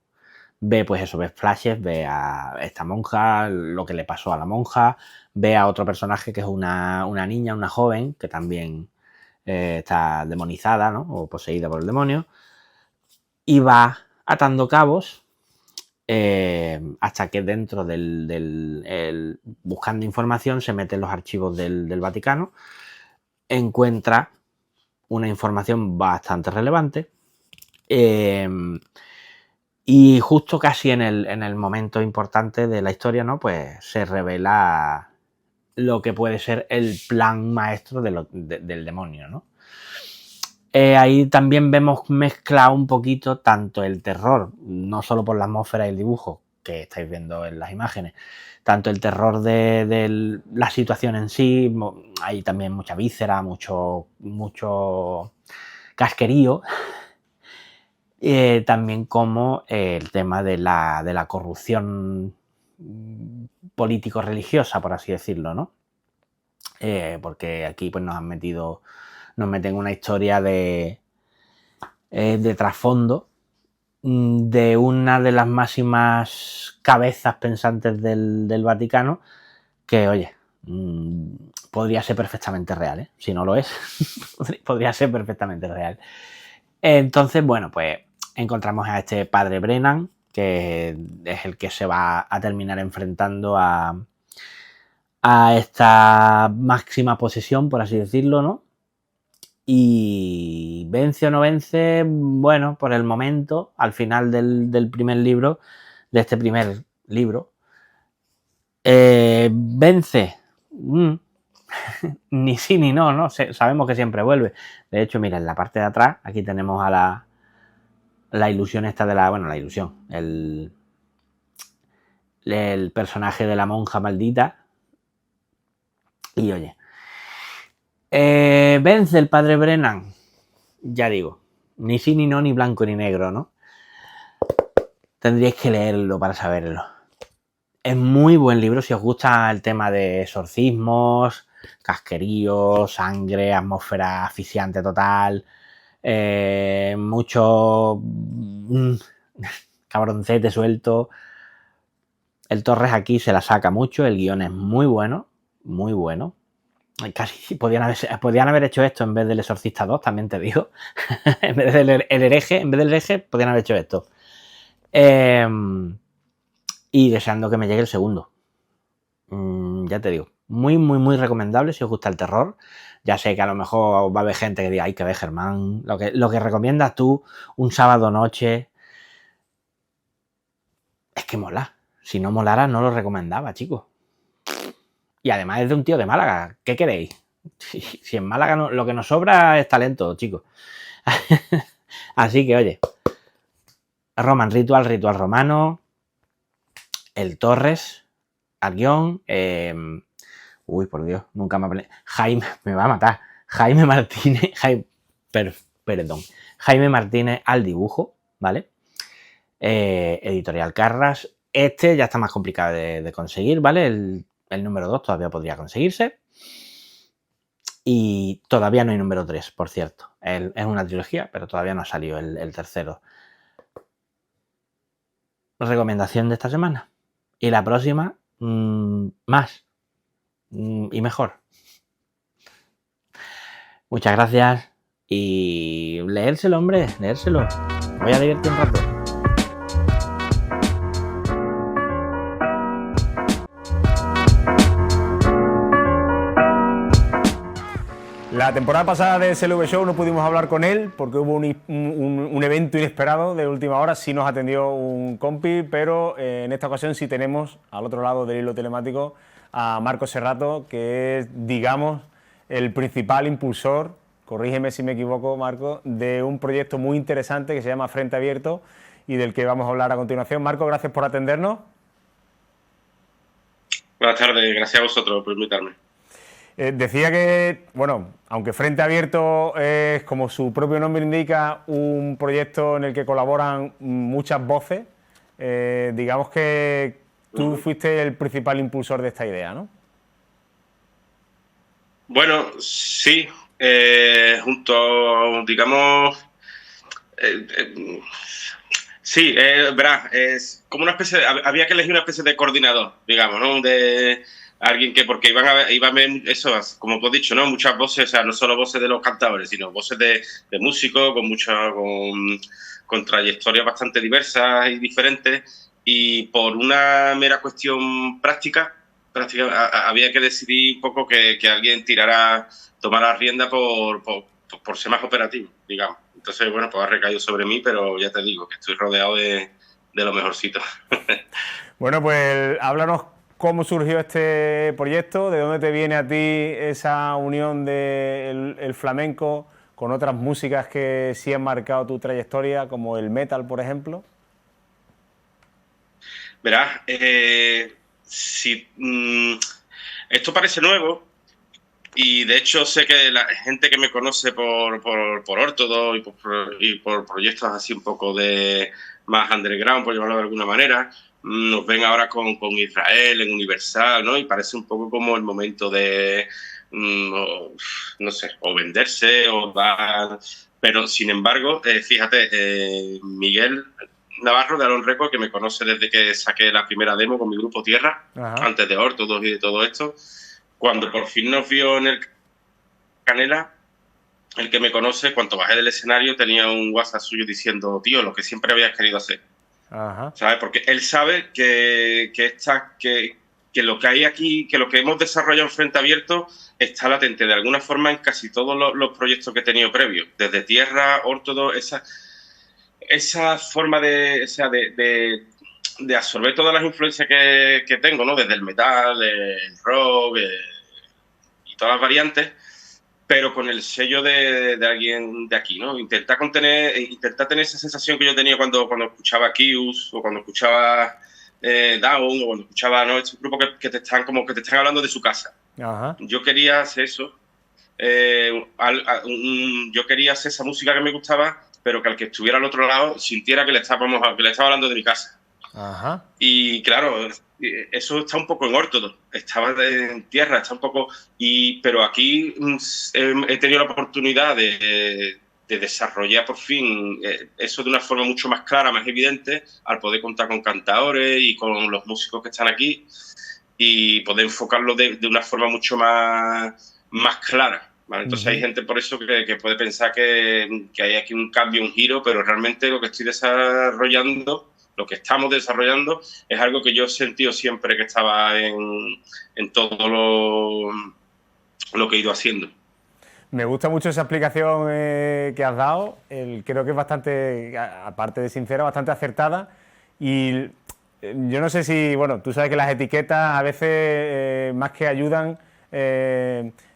ve flashes, ve a esta monja, lo que le pasó a la monja, ve a otro personaje que es una niña, una joven, que también está demonizada, ¿no? O poseída por el demonio, y va atando cabos hasta que dentro buscando información se mete en los archivos del Vaticano, encuentra una información bastante relevante, y justo casi en el momento importante de la historia, ¿no? Pues se revela lo que puede ser el plan maestro del demonio, ¿no? Ahí también vemos mezclado un poquito tanto el terror, no solo por la atmósfera y el dibujo que estáis viendo en las imágenes, tanto el terror de la situación en sí, hay también mucha víscera, mucho casquerío, también como el tema de la corrupción político-religiosa, por así decirlo, ¿no? Porque aquí pues nos meten una historia de trasfondo de una de las máximas cabezas pensantes del Vaticano, que, oye, podría ser perfectamente real, ¿eh? Si no lo es, podría ser perfectamente real. Entonces, bueno, pues encontramos a este padre Brennan, que es el que se va a terminar enfrentando a esta máxima posesión, por así decirlo, ¿no? Y vence o no vence, bueno, por el momento, al final del primer libro, de este primer libro, vence. Ni sí ni no, ¿no? Sabemos que siempre vuelve. De hecho, mira, en la parte de atrás, aquí tenemos a la ilusión esta la ilusión, el personaje de la monja maldita. Y oye, vence el padre Brennan, ya digo, ni sí ni no, ni blanco ni negro, ¿no? Tendríais que leerlo para saberlo. Es muy buen libro si os gusta el tema de exorcismos, casquerío, sangre, atmósfera asfixiante total, mucho cabroncete suelto. El Torres aquí se la saca mucho, el guión es muy bueno, muy bueno. Casi podían haber hecho esto en vez del Exorcista 2, también te digo. En vez del hereje, podían haber hecho esto. Y deseando que me llegue el segundo. Ya te digo, Muy, muy, muy recomendable si os gusta el terror. Ya sé que a lo mejor va a haber gente que diga, hay que ver, Germán, lo que recomiendas tú un sábado noche, es que mola. Si no molara, no lo recomendaba, chicos. Y además es de un tío de Málaga. ¿Qué queréis? Si en Málaga lo que nos sobra es talento, chicos. Así que, oye, Roman Ritual, Ritual Romano, el Torres, al guión, uy, por Dios, nunca me hablé. Jaime, me va a matar. Jaime Martínez, perdón. Jaime Martínez al dibujo, ¿vale? Editorial Carras. Este ya está más complicado de conseguir, ¿vale? El número 2 todavía podría conseguirse. Y todavía no hay número 3, por cierto. Es una trilogía, pero todavía no ha salido el tercero. Recomendación de esta semana. Y la próxima, más. Y mejor. Muchas gracias. Y leérselo, hombre, leérselo. Voy a divertir un rato. La temporada pasada de SLV Show no pudimos hablar con él porque hubo un evento inesperado de última hora. Sí nos atendió un compi, pero en esta ocasión sí tenemos al otro lado del hilo telemático a Marco Serrato, que es, digamos, el principal impulsor, corrígeme si me equivoco, Marco, de un proyecto muy interesante que se llama Frente Abierto y del que vamos a hablar a continuación. Marco, gracias por atendernos. Buenas tardes, gracias a vosotros por invitarme. Decía que, bueno, aunque Frente Abierto es, como su propio nombre indica, un proyecto en el que colaboran muchas voces, digamos que tú fuiste el principal impulsor de esta idea, ¿no? Bueno, sí, junto, digamos, sí, verás, es como una especie había que elegir una especie de coordinador, digamos, ¿no? De alguien que, porque iban a ver eso, como tú has dicho, ¿no? Muchas voces, o sea, no solo voces de los cantadores, sino voces de músicos con trayectorias bastante diversas y diferentes, y por una mera cuestión práctica había que decidir un poco que alguien tomara rienda por ser más operativo, digamos. Entonces, bueno, pues ha recaído sobre mí, pero ya te digo que estoy rodeado de lo mejorcito. Bueno, pues háblanos cómo surgió este proyecto, de dónde te viene a ti esa unión del flamenco con otras músicas que sí han marcado tu trayectoria, como el metal, por ejemplo. Verás, esto parece nuevo y de hecho sé que la gente que me conoce por Ortodo y por proyectos así un poco de más underground, por llamarlo de alguna manera, nos ven ahora con Israel en Universal, ¿no? Y parece un poco como el momento de, no sé, o venderse o dar... Pero sin embargo, fíjate, Miguel Navarro de Alon Record, que me conoce desde que saqué la primera demo con mi grupo Tierra, antes de Ortodox y de todo esto, cuando por fin nos vio en el Canela, el que me conoce, cuando bajé del escenario tenía un WhatsApp suyo diciendo, tío, lo que siempre habías querido hacer. ¿Sabes? Porque él sabe que lo que hay aquí, que lo que hemos desarrollado en Frente Abierto está latente de alguna forma en casi todos los proyectos que he tenido previos, desde Tierra, Ortodox, esa forma de absorber todas las influencias que tengo, ¿no? Desde el metal, el rock y todas las variantes, pero con el sello de alguien de aquí, ¿no? Intentar tener esa sensación que yo tenía cuando escuchaba Kius o cuando escuchaba Down o cuando escuchaba, ¿no? Estos grupos que te están hablando de su casa. Yo quería hacer eso. Yo quería hacer esa música que me gustaba, pero que al que estuviera al otro lado sintiera que le estaba hablando de mi casa. Y claro, eso está un poco en Ortodox, estaba en Tierra, está un poco... pero aquí he tenido la oportunidad de desarrollar por fin eso de una forma mucho más clara, más evidente, al poder contar con cantadores y con los músicos que están aquí y poder enfocarlo de una forma mucho más clara. ¿Vale? Entonces hay gente por eso que puede pensar que hay aquí un cambio, un giro, pero realmente lo que estoy desarrollando lo que estamos desarrollando, es algo que yo he sentido siempre que estaba en todo lo que he ido haciendo. Me gusta mucho esa explicación que has dado. Creo que es bastante, aparte de sincera, bastante acertada. Y yo no sé si, bueno, tú sabes que las etiquetas a veces más que ayudan,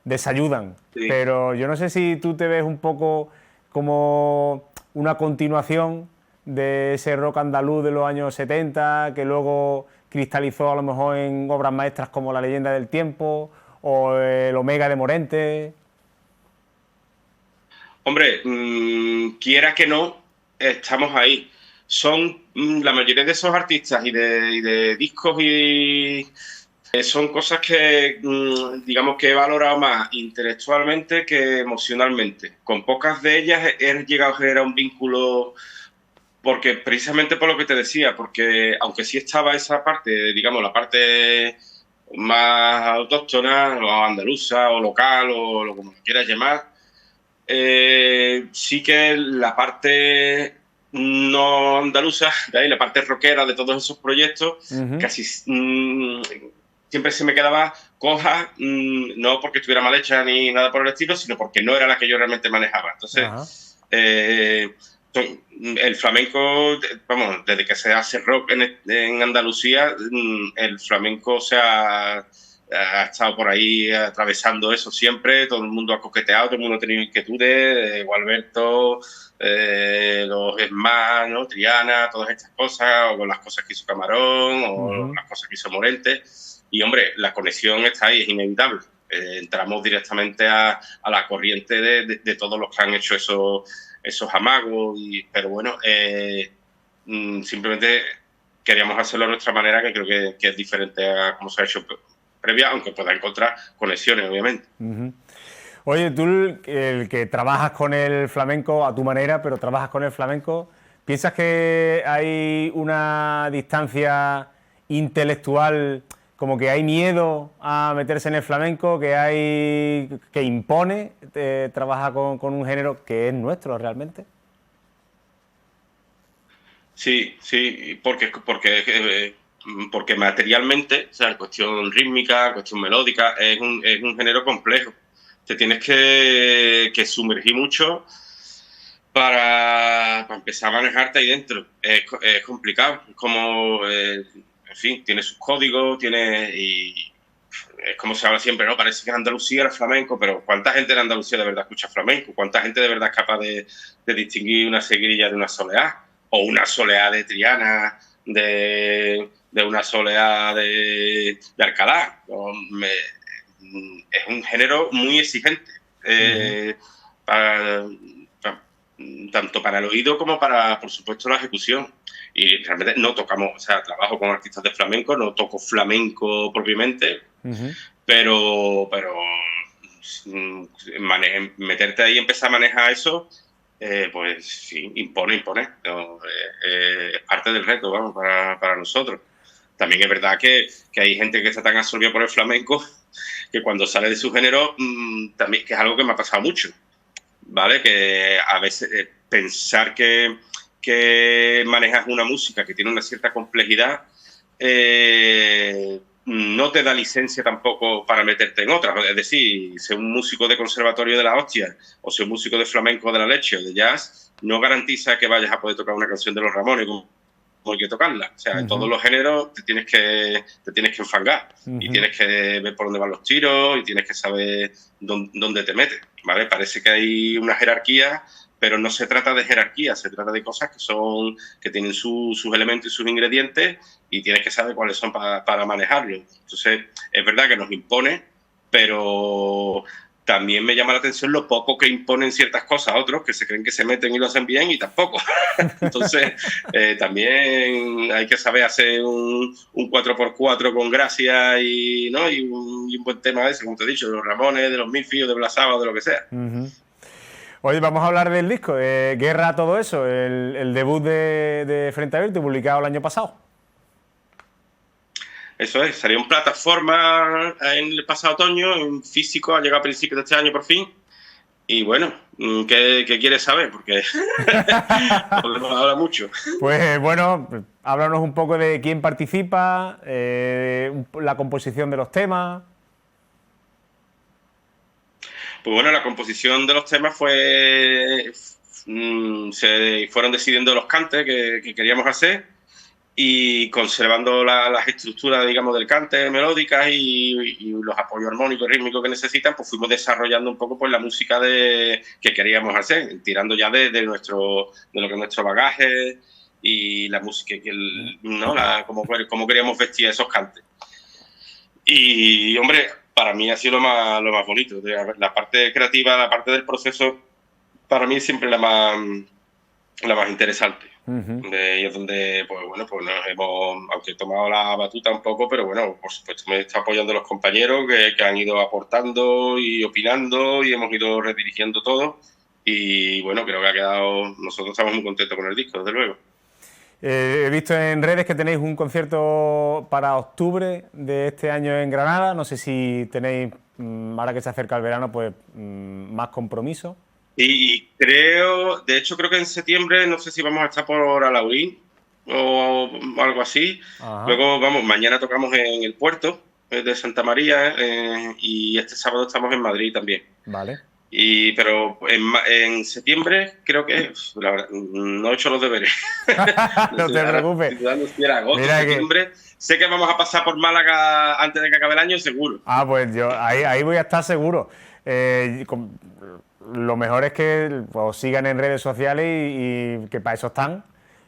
desayudan. Sí. Pero yo no sé si tú te ves un poco como una continuación de ese rock andaluz de los años 70, que luego cristalizó a lo mejor en obras maestras como La leyenda del tiempo o el Omega de Morente. Hombre, quiera que no, estamos ahí. Son la mayoría de esos artistas y de discos son cosas que, digamos, que he valorado más intelectualmente que emocionalmente. Con pocas de ellas he llegado a generar un vínculo, porque precisamente por lo que te decía, porque aunque sí estaba esa parte, digamos, la parte más autóctona o andaluza o local o lo como quieras llamar, sí que la parte no andaluza, de ahí la parte rockera de todos esos proyectos, casi siempre se me quedaba coja, no porque estuviera mal hecha ni nada por el estilo, sino porque no era la que yo realmente manejaba. Entonces, el flamenco, vamos, desde que se hace rock en Andalucía, el flamenco ha estado por ahí atravesando eso siempre, todo el mundo ha coqueteado, todo el mundo ha tenido inquietudes, Gualberto, los Esmás, ¿no? Triana, todas estas cosas, o las cosas que hizo Camarón, o las cosas que hizo Morente. Y, hombre, la conexión está ahí, es inevitable. Entramos directamente a la corriente de todos los que han hecho esos amagos, pero bueno, simplemente queríamos hacerlo a nuestra manera, que creo que es diferente a cómo se ha hecho previa, aunque pueda encontrar conexiones, obviamente. Oye, tú, el que trabajas con el flamenco a tu manera, pero trabajas con el flamenco, ¿piensas que hay una distancia intelectual, como que hay miedo a meterse en el flamenco, que impone trabajar con un género que es nuestro realmente? Sí, porque materialmente, o sea, en cuestión rítmica, en cuestión melódica, es un género complejo. Te tienes que sumergir mucho para empezar a manejarte ahí dentro. Es complicado. Es como, en fin, tiene sus códigos, y es como se habla siempre, ¿no? Parece que en Andalucía era flamenco, pero ¿cuánta gente en Andalucía de verdad escucha flamenco? ¿Cuánta gente de verdad es capaz de distinguir una seguirilla de una soleá? O una soleá de Triana, de una soleá de Alcalá. Es un género muy exigente, tanto para el oído como para, por supuesto, la ejecución. Y realmente no tocamos, o sea, trabajo con artistas de flamenco, no toco flamenco propiamente, pero meterte ahí y empezar a manejar eso, pues sí, impone. Es parte del reto, vamos, para nosotros. También es verdad que hay gente que está tan absorbida por el flamenco que cuando sale de su género, también, que es algo que me ha pasado mucho, ¿vale? Que a veces pensar que manejas una música que tiene una cierta complejidad, no te da licencia tampoco para meterte en otras. Es decir, ser un músico de conservatorio de la hostia o ser un músico de flamenco de la leche o de jazz no garantiza que vayas a poder tocar una canción de los Ramones como hay que tocarla. O sea, en todos los géneros te tienes que enfangar y tienes que ver por dónde van los tiros y tienes que saber dónde te metes, ¿vale? Parece que hay una jerarquía, pero no se trata de jerarquía, se trata de cosas que tienen sus elementos y sus ingredientes y tienes que saber cuáles son para manejarlos. Entonces, es verdad que nos impone, pero también me llama la atención lo poco que imponen ciertas cosas a otros que se creen que se meten y lo hacen bien y tampoco. Entonces, también hay que saber hacer un 4x4 con gracia y un buen tema de ese, como te he dicho, de los Ramones, de los Milfios, de Blas Saba, de lo que sea. Oye, vamos a hablar del disco, de Guerra, todo eso, el debut de Frente Abierto, publicado el año pasado. Eso es, salió en plataforma en el pasado otoño, en físico, ha llegado a principios de este año por fin. Y bueno, ¿qué quieres saber? Porque podemos hablar mucho. Pues bueno, háblanos un poco de quién participa, la composición de los temas. Pues bueno, la composición de los temas fue... se fueron decidiendo los cantes que queríamos hacer y conservando las estructuras, digamos, del cante melódicas y los apoyos armónicos, rítmicos que necesitan, pues fuimos desarrollando un poco pues la música que queríamos hacer, tirando ya de lo que es nuestro bagaje y la música, ¿no? Cómo queríamos vestir esos cantes. Y, hombre, para mí ha sido lo más bonito. La parte creativa, la parte del proceso, para mí es siempre la más interesante. Y es donde, pues bueno, pues nos hemos, aunque he tomado la batuta un poco, pero bueno, por supuesto me está apoyando los compañeros que han ido aportando y opinando y hemos ido redirigiendo todo. Y bueno, creo que ha quedado, nosotros estamos muy contentos con el disco, desde luego. He visto en redes que tenéis un concierto para octubre de este año en Granada. No sé si tenéis, ahora que se acerca el verano, pues más compromiso. Y de hecho creo que en septiembre, no sé si vamos a estar por Alhaurín o algo así. Ajá. Luego, vamos, mañana tocamos en el puerto de Santa María y este sábado estamos en Madrid también. Vale. Pero en septiembre creo que, la verdad, no he hecho los deberes. No te preocupes. Era agosto, septiembre. Sé que vamos a pasar por Málaga antes de que acabe el año, seguro. Pues yo ahí voy a estar seguro. Lo mejor es que os sigan en redes sociales y que para eso están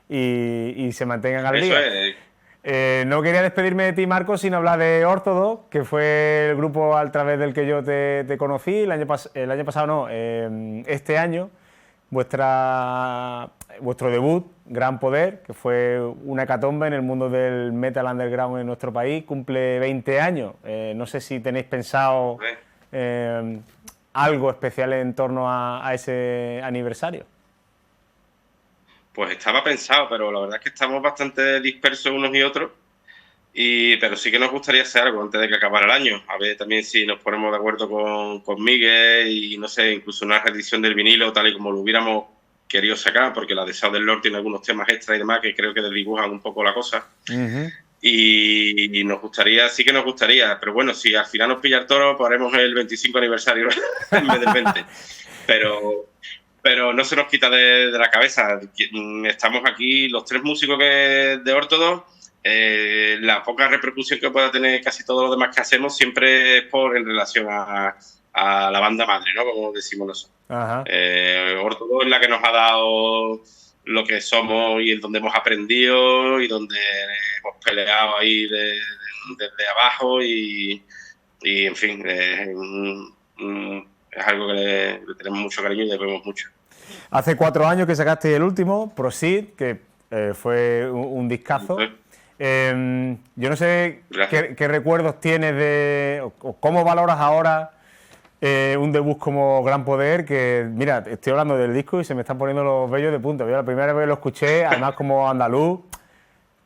y se mantengan al día. No quería despedirme de ti, Marcos, sin hablar de Órtodos, que fue el grupo a través del que yo te conocí el año pasado, no, este año. Vuestro debut, Gran Poder, que fue una hecatombe en el mundo del metal underground en nuestro país, cumple 20 años. No sé si tenéis pensado algo especial en torno a ese aniversario. Pues estaba pensado, pero la verdad es que estamos bastante dispersos unos y otros. Pero sí que nos gustaría hacer algo antes de que acabara el año. A ver también si nos ponemos de acuerdo con Miguel y, no sé, incluso una reedición del vinilo tal y como lo hubiéramos querido sacar, porque la de South del Lord tiene algunos temas extra y demás que creo que desdibujan un poco la cosa. Y nos gustaría, sí que nos gustaría, pero bueno, si al final nos pilla el toro, pues haremos el 25 aniversario en vez del 20. Pero no se nos quita de la cabeza. Estamos aquí, los tres músicos de Órtodos. La poca repercusión que pueda tener casi todo lo demás que hacemos siempre es en relación a la banda madre, ¿no? Como decimos nosotros. Órtodos es la que nos ha dado lo que somos y es donde hemos aprendido y donde hemos peleado ahí desde abajo y en fin, es algo que le tenemos mucho cariño y le vemos mucho. Hace 4 años que sacaste el último, Proceed, que fue un discazo. Yo no sé qué recuerdos tienes o cómo valoras ahora un debut como Gran Poder, que mira, estoy hablando del disco y se me están poniendo los vellos de punta. Yo la primera vez que lo escuché, además como andaluz,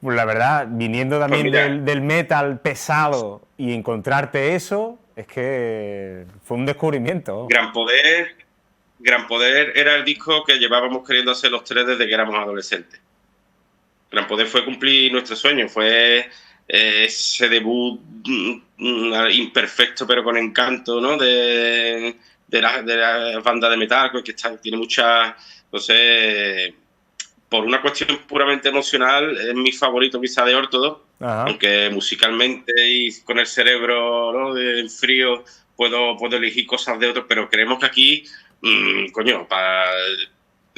pues la verdad, viniendo también del metal pesado y encontrarte eso, es que fue un descubrimiento. Gran Poder era el disco que llevábamos queriendo hacer los tres desde que éramos adolescentes. Gran Poder fue cumplir nuestro sueño, fue ese debut imperfecto pero con encanto, ¿no? de la banda de metal, que tiene mucha, no sé, por una cuestión puramente emocional, es mi favorito quizá de Órtodos, aunque musicalmente y con el cerebro, ¿no? en frío puedo elegir cosas de otros, pero creemos que aquí, coño, para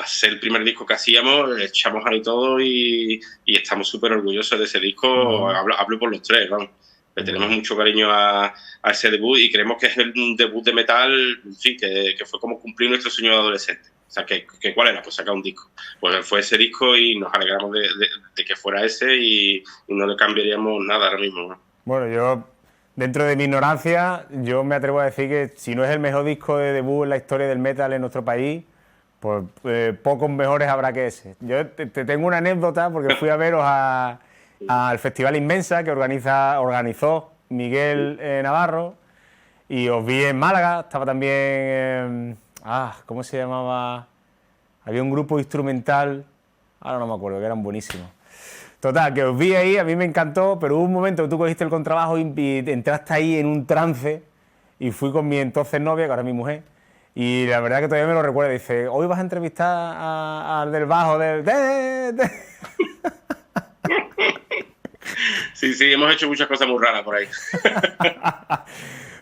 ser el primer disco que hacíamos, echamos ahí todo y estamos súper orgullosos de ese disco. Hablo por los tres, ¿no? Le tenemos mucho cariño a ese debut y creemos que es un debut de metal, en fin, que fue como cumplir nuestro sueño de adolescente. O sea, ¿cuál era? Pues sacar un disco. Pues fue ese disco y nos alegramos de que fuera ese y no le cambiaríamos nada ahora mismo, ¿no? Bueno, yo, dentro de mi ignorancia, yo me atrevo a decir que si no es el mejor disco de debut en la historia del metal en nuestro país, pues pocos mejores habrá que ese. Yo te tengo una anécdota porque fui a veros al Festival Inmensa que organizó Miguel Navarro y os vi en Málaga, estaba también ¿Cómo se llamaba? Había un grupo instrumental, ahora no me acuerdo, que eran buenísimos. Total, que os vi ahí, a mí me encantó, pero hubo un momento que tú cogiste el contrabajo y entraste ahí en un trance, y fui con mi entonces novia, que ahora es mi mujer, y la verdad que todavía me lo recuerda. Dice, hoy vas a entrevistar al del bajo del... Sí, hemos hecho muchas cosas muy raras por ahí.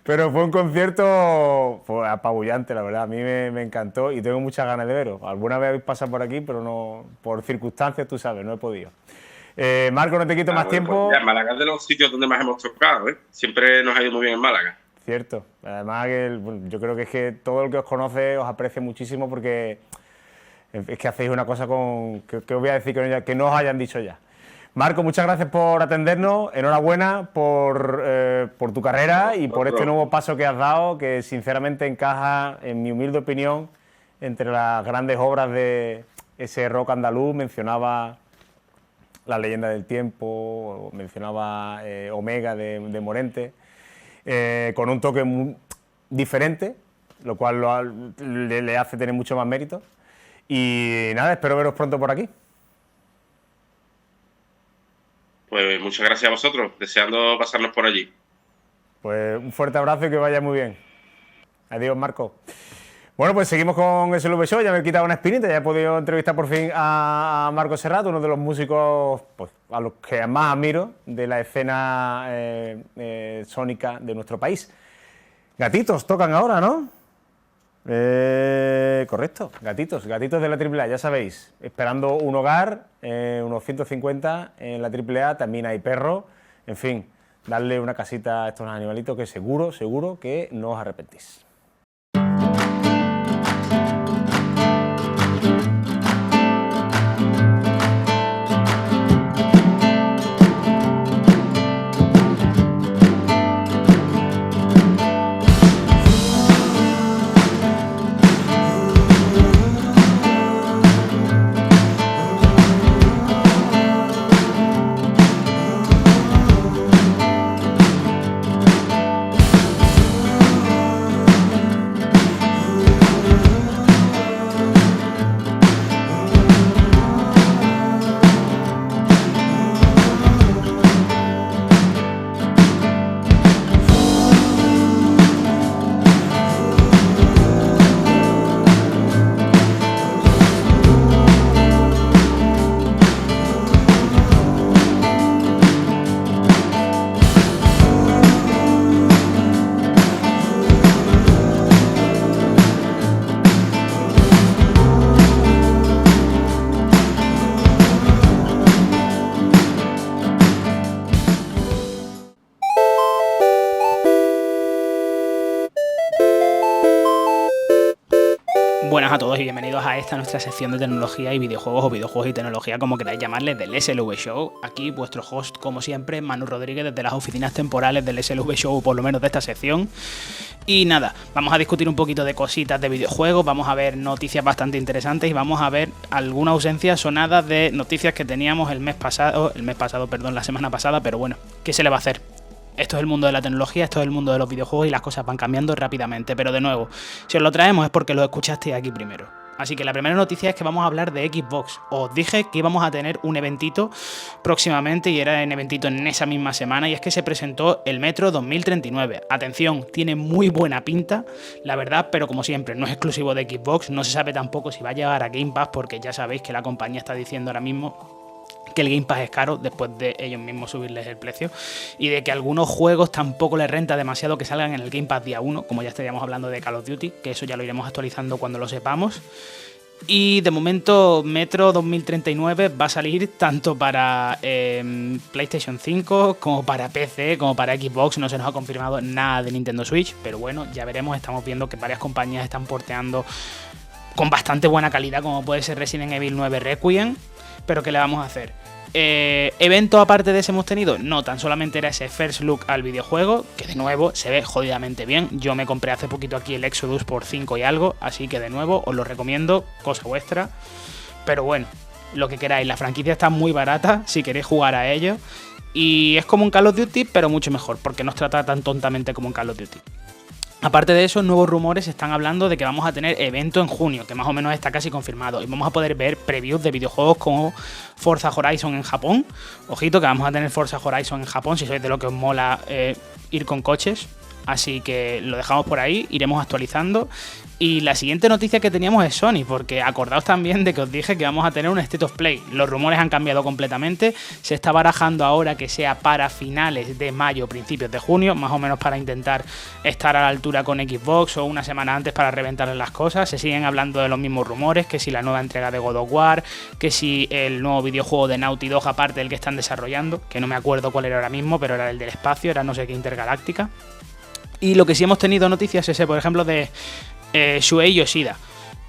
Pero fue un concierto apabullante, la verdad. A mí me encantó y tengo muchas ganas de veros. Alguna vez habéis pasado por aquí, pero no, por circunstancias, tú sabes, no he podido. Marco, no te quito más tiempo. Pues ya, Málaga es de los sitios donde más hemos tocado, ¿eh? Siempre nos ha ido muy bien en Málaga. Cierto. Además, yo creo que es que todo el que os conoce os aprecia muchísimo porque es que hacéis una cosa que os voy a decir que no os hayan dicho ya. Marco, muchas gracias por atendernos, enhorabuena por tu carrera y por este nuevo paso que has dado, que sinceramente encaja, en mi humilde opinión, entre las grandes obras de ese rock andaluz. Mencionaba La leyenda del tiempo, mencionaba Omega de Morente, con un toque muy diferente, lo cual le hace tener mucho más mérito. Y nada, espero veros pronto por aquí. Pues muchas gracias a vosotros, deseando pasarnos por allí. Pues un fuerte abrazo y que vaya muy bien. Adiós, Marco. Bueno, pues seguimos con SLV Show, ya me he quitado una espinita, ya he podido entrevistar por fin a Marco Serrat, uno de los músicos pues, a los que más admiro de la escena sónica de nuestro país. Gatitos tocan ahora, ¿no? Correcto, gatitos de la AAA, ya sabéis, esperando un hogar, unos 150 en la AAA, también hay perros, en fin, darle una casita a estos animalitos que seguro que no os arrepentís. Buenas a todos y bienvenidos a esta nuestra sección de tecnología y videojuegos, o videojuegos y tecnología, como queráis llamarles, del SLV Show. Aquí vuestro host, como siempre, Manu Rodríguez, desde las oficinas temporales del SLV Show, o por lo menos de esta sección. Y nada, vamos a discutir un poquito de cositas de videojuegos, vamos a ver noticias bastante interesantes y vamos a ver alguna ausencia sonada de noticias que teníamos la semana pasada, pero bueno, ¿qué se le va a hacer? Esto es el mundo de la tecnología, esto es el mundo de los videojuegos y las cosas van cambiando rápidamente, pero de nuevo, si os lo traemos es porque lo escuchasteis aquí primero. Así que la primera noticia es que vamos a hablar de Xbox. Os dije que íbamos a tener un eventito próximamente y era un eventito en esa misma semana, y es que se presentó el Metro 2039. Atención, tiene muy buena pinta, la verdad, pero como siempre no es exclusivo de Xbox, no se sabe tampoco si va a llegar a Game Pass, porque ya sabéis que la compañía está diciendo ahora mismo que el Game Pass es caro después de ellos mismos subirles el precio, y de que algunos juegos tampoco les renta demasiado que salgan en el Game Pass día 1, como ya estaríamos hablando de Call of Duty, que eso ya lo iremos actualizando cuando lo sepamos. Y de momento Metro 2039 va a salir tanto para PlayStation 5 como para PC, como para Xbox. No se nos ha confirmado nada de Nintendo Switch, pero bueno, ya veremos. Estamos viendo que varias compañías están porteando con bastante buena calidad, como puede ser Resident Evil 9 Requiem. Pero ¿qué le vamos a hacer? ¿Evento aparte de ese hemos tenido? No, tan solamente era ese first look al videojuego, que de nuevo se ve jodidamente bien. Yo me compré hace poquito aquí el Exodus por 5 y algo, así que de nuevo os lo recomiendo, cosa vuestra. Pero bueno, lo que queráis, la franquicia está muy barata si queréis jugar a ello. Y es como un Call of Duty, pero mucho mejor, porque no os trata tan tontamente como un Call of Duty. Aparte de eso, nuevos rumores están hablando de que vamos a tener evento en junio, que más o menos está casi confirmado. Y vamos a poder ver previews de videojuegos como Forza Horizon en Japón. Ojito que vamos a tener Forza Horizon en Japón, si sois de lo que os mola ir con coches. Así que lo dejamos por ahí, iremos actualizando. Y la siguiente noticia que teníamos es Sony, porque acordaos también de que os dije que vamos a tener un State of Play. Los rumores han cambiado completamente, se está barajando ahora que sea para finales de mayo, principios de junio, más o menos para intentar estar a la altura con Xbox o una semana antes para reventarles las cosas. Se siguen hablando de los mismos rumores, que si la nueva entrega de God of War, que si el nuevo videojuego de Naughty Dog aparte del que están desarrollando, que no me acuerdo cuál era ahora mismo, pero era el del espacio, era no sé qué intergaláctica. Y lo que sí hemos tenido noticias es, por ejemplo, de Shuei Yoshida.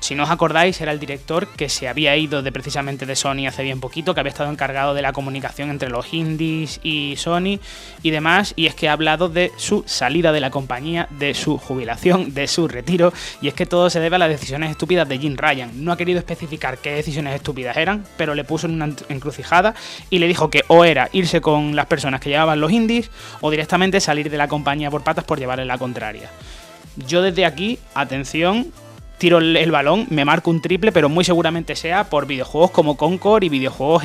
Si no os acordáis, era el director que se había ido precisamente de Sony hace bien poquito, que había estado encargado de la comunicación entre los indies y Sony y demás, y es que ha hablado de su salida de la compañía, de su jubilación, de su retiro, y es que todo se debe a las decisiones estúpidas de Jim Ryan. No ha querido especificar qué decisiones estúpidas eran, pero le puso en una encrucijada y le dijo que o era irse con las personas que llevaban los indies o directamente salir de la compañía por patas por llevarle la contraria. Yo desde aquí, atención, tiro el balón, me marco un triple, pero muy seguramente sea por videojuegos como Concord y videojuegos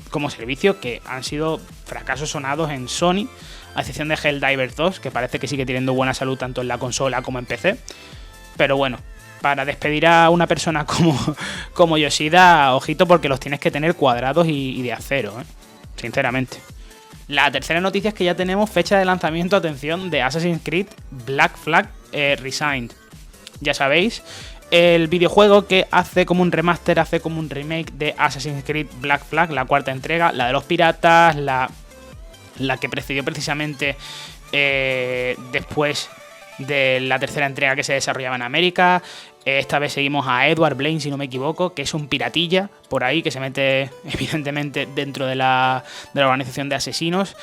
como servicio que han sido fracasos sonados en Sony, a excepción de Helldivers 2, que parece que sigue teniendo buena salud tanto en la consola como en PC. Pero bueno, para despedir a una persona como Yoshida, ojito, porque los tienes que tener cuadrados y de acero, sinceramente. La tercera noticia es que ya tenemos fecha de lanzamiento, atención, de Assassin's Creed Black Flag Resigned. Ya sabéis, el videojuego que hace como un remaster, hace como un remake de Assassin's Creed Black Flag, la cuarta entrega, la de los piratas, la que precedió precisamente después de la tercera entrega que se desarrollaba en América. Esta vez seguimos a Edward Blaine, si no me equivoco, que es un piratilla por ahí que se mete evidentemente dentro de la organización de asesinos.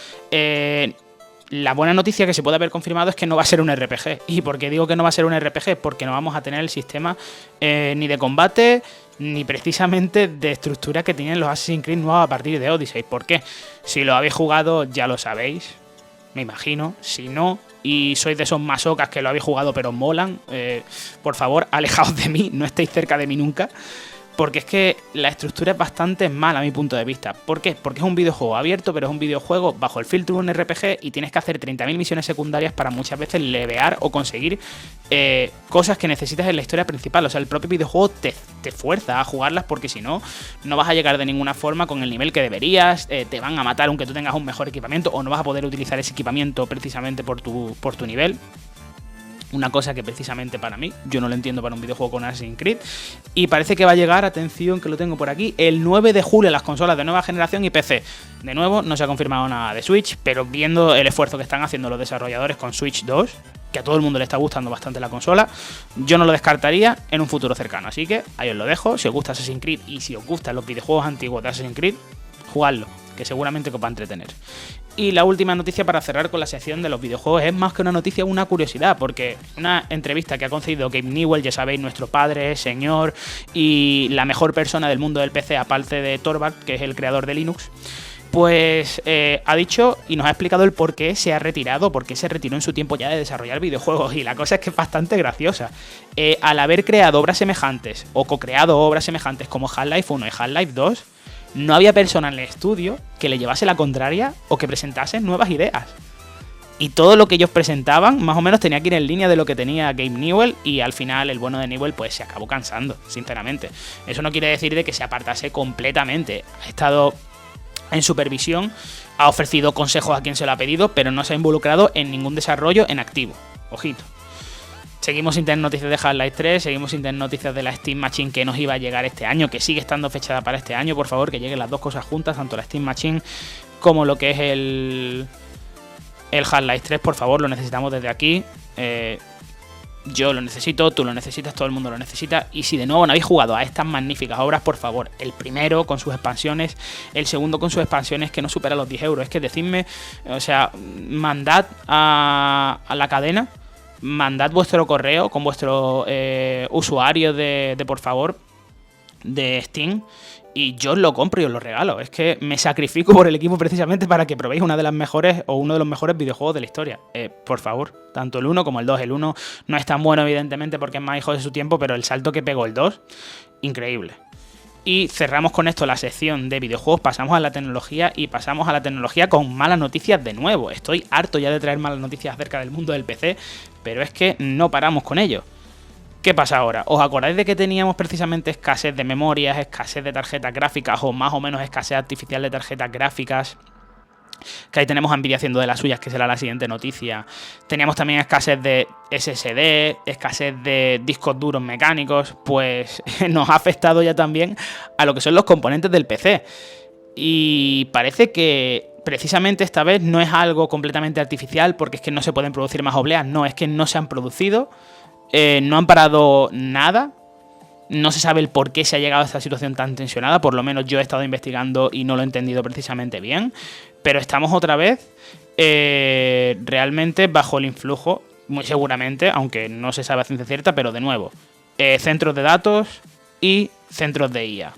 La buena noticia que se puede haber confirmado es que no va a ser un RPG. ¿Y por qué digo que no va a ser un RPG? Porque no vamos a tener el sistema ni de combate ni precisamente de estructura que tienen los Assassin's Creed nuevos a partir de Odyssey. ¿Por qué? Si lo habéis jugado ya lo sabéis, me imagino. Si no, y sois de esos masocas que lo habéis jugado pero molan, por favor, alejaos de mí, no estéis cerca de mí nunca. Porque es que la estructura es bastante mala a mi punto de vista. ¿Por qué? Porque es un videojuego abierto, pero es un videojuego bajo el filtro de un RPG y tienes que hacer 30.000 misiones secundarias para muchas veces levear o conseguir cosas que necesitas en la historia principal. O sea, el propio videojuego te fuerza a jugarlas porque si no, no vas a llegar de ninguna forma con el nivel que deberías, te van a matar aunque tú tengas un mejor equipamiento o no vas a poder utilizar ese equipamiento precisamente por tu nivel. Una cosa que precisamente para mí, yo no lo entiendo para un videojuego con Assassin's Creed. Y parece que va a llegar, atención que lo tengo por aquí, el 9 de julio a las consolas de nueva generación y PC. De nuevo, no se ha confirmado nada de Switch, pero viendo el esfuerzo que están haciendo los desarrolladores con Switch 2, que a todo el mundo le está gustando bastante la consola, yo no lo descartaría en un futuro cercano. Así que ahí os lo dejo. Si os gusta Assassin's Creed y si os gustan los videojuegos antiguos de Assassin's Creed, jugadlo, que seguramente os va a entretener. Y la última noticia para cerrar con la sección de los videojuegos es más que una noticia, una curiosidad, porque una entrevista que ha concedido Gabe Newell, ya sabéis, nuestro padre, señor y la mejor persona del mundo del PC, aparte de Torvald, que es el creador de Linux, pues ha dicho y nos ha explicado el por qué se ha retirado, por qué se retiró en su tiempo ya de desarrollar videojuegos. Y la cosa es que es bastante graciosa. Al haber creado obras semejantes o co-creado obras semejantes como Half-Life 1 y Half-Life 2, no había persona en el estudio que le llevase la contraria o que presentase nuevas ideas. Y todo lo que ellos presentaban más o menos tenía que ir en línea de lo que tenía Gabe Newell, y al final el bueno de Newell pues se acabó cansando, sinceramente. Eso no quiere decir de que se apartase completamente. Ha estado en supervisión, ha ofrecido consejos a quien se lo ha pedido, pero no se ha involucrado en ningún desarrollo en activo. Ojito. Seguimos sin tener noticias de Half-Life 3, seguimos sin tener noticias de la Steam Machine que nos iba a llegar este año, que sigue estando fechada para este año. Por favor, que lleguen las dos cosas juntas, tanto la Steam Machine como lo que es el Half-Life 3, por favor, lo necesitamos desde aquí. Yo lo necesito, tú lo necesitas, todo el mundo lo necesita. Y si de nuevo no habéis jugado a estas magníficas obras, por favor, el primero con sus expansiones, el segundo con sus expansiones que no supera los 10 euros. Es que decidme, o sea, mandad a la cadena, mandad vuestro correo con vuestro usuario de por favor, de Steam, Y yo os lo compro y os lo regalo. Es que me sacrifico por el equipo precisamente para que probéis una de las mejores o uno de los mejores videojuegos de la historia. Por favor, tanto el 1 como el 2. El 1 no es tan bueno, evidentemente, porque es más hijo de su tiempo, pero el salto que pegó el 2, increíble. Y cerramos con esto la sección de videojuegos, pasamos a la tecnología y pasamos a la tecnología con malas noticias de nuevo. Estoy harto ya de traer malas noticias acerca del mundo del PC, pero es que no paramos con ello. ¿Qué pasa ahora? ¿Os acordáis de que teníamos precisamente escasez de memorias, escasez de tarjetas gráficas o más o menos escasez artificial de tarjetas gráficas? Que ahí tenemos a Nvidia haciendo de las suyas, que será la siguiente noticia. Teníamos también escasez de SSD, escasez de discos duros mecánicos. Pues nos ha afectado ya también a lo que son los componentes del PC. Y parece que precisamente esta vez no es algo completamente artificial, porque es que no se pueden producir más obleas. No, es que no se han producido. No han parado nada. No se sabe el por qué se ha llegado a esta situación tan tensionada. Por lo menos yo he estado investigando y no lo he entendido precisamente bien. Pero estamos otra vez realmente bajo el influjo, muy seguramente, aunque no se sabe a ciencia cierta, pero de nuevo, centros de datos y centros de IA.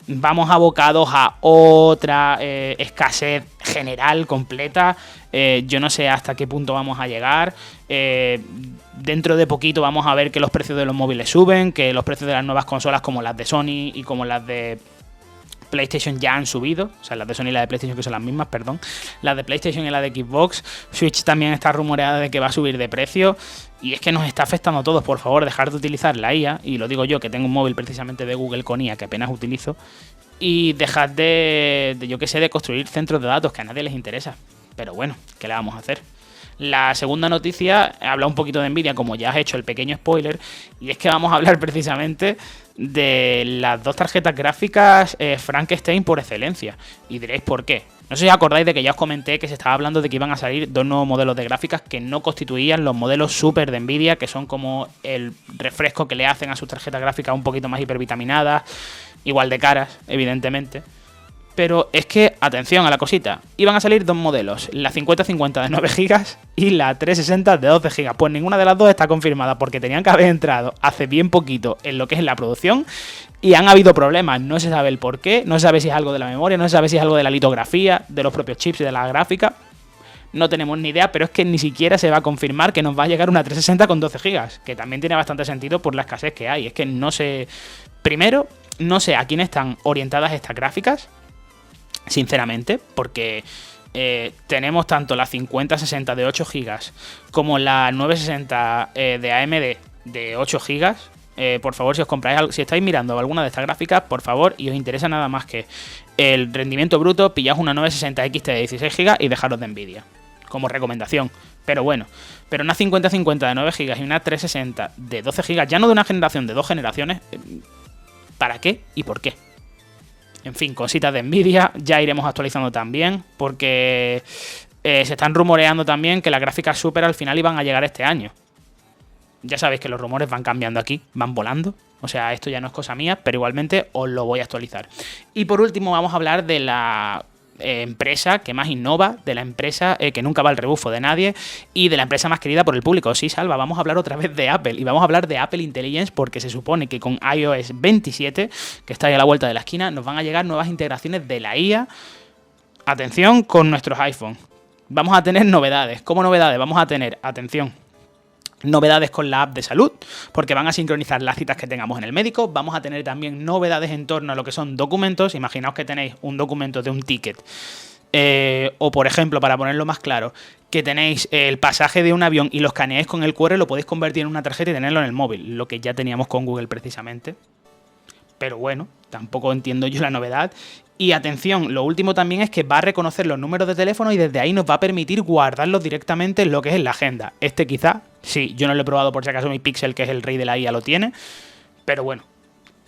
Vamos abocados a otra escasez general, completa. Yo no sé hasta qué punto vamos a llegar. Dentro de poquito vamos a ver que los precios de los móviles suben, que los precios de las nuevas consolas como las de Sony y como las de PlayStation ya han subido. O sea, las de Sony y las de PlayStation, que son las mismas, perdón. Las de PlayStation y las de Xbox. Switch también está rumoreada de que va a subir de precio. Y es que nos está afectando a todos. Por favor, dejar de utilizar la IA. Y lo digo yo, que tengo un móvil precisamente de Google con IA que apenas utilizo. Y dejad yo qué sé, de construir centros de datos que a nadie les interesa. Pero bueno, ¿qué le vamos a hacer? La segunda noticia habla un poquito de Nvidia, como ya has hecho el pequeño spoiler. Y es que vamos a hablar precisamente de las dos tarjetas gráficas Frankenstein por excelencia. Y diréis por qué. No sé si os acordáis de que ya os comenté que se estaba hablando de que iban a salir dos nuevos modelos de gráficas que no constituían los modelos super de Nvidia, que son como el refresco que le hacen a sus tarjetas gráficas un poquito más hipervitaminadas, igual de caras, evidentemente. Pero es que, atención a la cosita, iban a salir dos modelos, la 5050 de 9 GB y la 360 de 12 GB. Pues ninguna de las dos está confirmada porque tenían que haber entrado hace bien poquito en lo que es la producción y han habido problemas. No se sabe el por qué, no se sabe si es algo de la memoria, no se sabe si es algo de la litografía, de los propios chips y de la gráfica. No tenemos ni idea, pero es que ni siquiera se va a confirmar que nos va a llegar una 360 con 12 GB, que también tiene bastante sentido por la escasez que hay. Es que no sé... Primero, no sé a quién están orientadas estas gráficas, sinceramente, porque tenemos tanto la 5060 de 8 GB como la 960 de AMD de 8 GB. Por favor, si os compráis algo, si estáis mirando alguna de estas gráficas, por favor, y os interesa nada más que el rendimiento bruto, pillad una 960 XT de 16 GB y dejaros de Nvidia, como recomendación. Pero bueno, pero una 5050 de 9 GB y una 360 de 12 GB, ya no de una generación, de dos generaciones, ¿para qué y por qué? En fin, cositas de Nvidia, ya iremos actualizando también, porque se están rumoreando también que las gráficas Super al final iban a llegar este año. Ya sabéis que los rumores van cambiando aquí, van volando. O sea, esto ya no es cosa mía, pero igualmente os lo voy a actualizar. Y por último vamos a hablar de la empresa que más innova, de la empresa que nunca va al rebufo de nadie y de la empresa más querida por el público. Sí, Salva, vamos a hablar otra vez de Apple y vamos a hablar de Apple Intelligence porque se supone que con iOS 27, que está ahí a la vuelta de la esquina, nos van a llegar nuevas integraciones de la IA. Atención con nuestros iPhones. Vamos a tener novedades. ¿Cómo novedades? Vamos a tener, atención, novedades con la app de salud, porque van a sincronizar las citas que tengamos en el médico. Vamos a tener también novedades en torno a lo que son documentos. Imaginaos que tenéis un documento de un ticket, o por ejemplo, para ponerlo más claro, que tenéis el pasaje de un avión y lo escaneáis con el QR, lo podéis convertir en una tarjeta y tenerlo en el móvil, lo que ya teníamos con Google precisamente. Pero bueno, tampoco entiendo yo la novedad. Y atención, lo último también es que va a reconocer los números de teléfono y desde ahí nos va a permitir guardarlos directamente en lo que es en la agenda. Este quizá, sí, yo no lo he probado por si acaso mi Pixel, que es el rey de la IA, lo tiene. Pero bueno,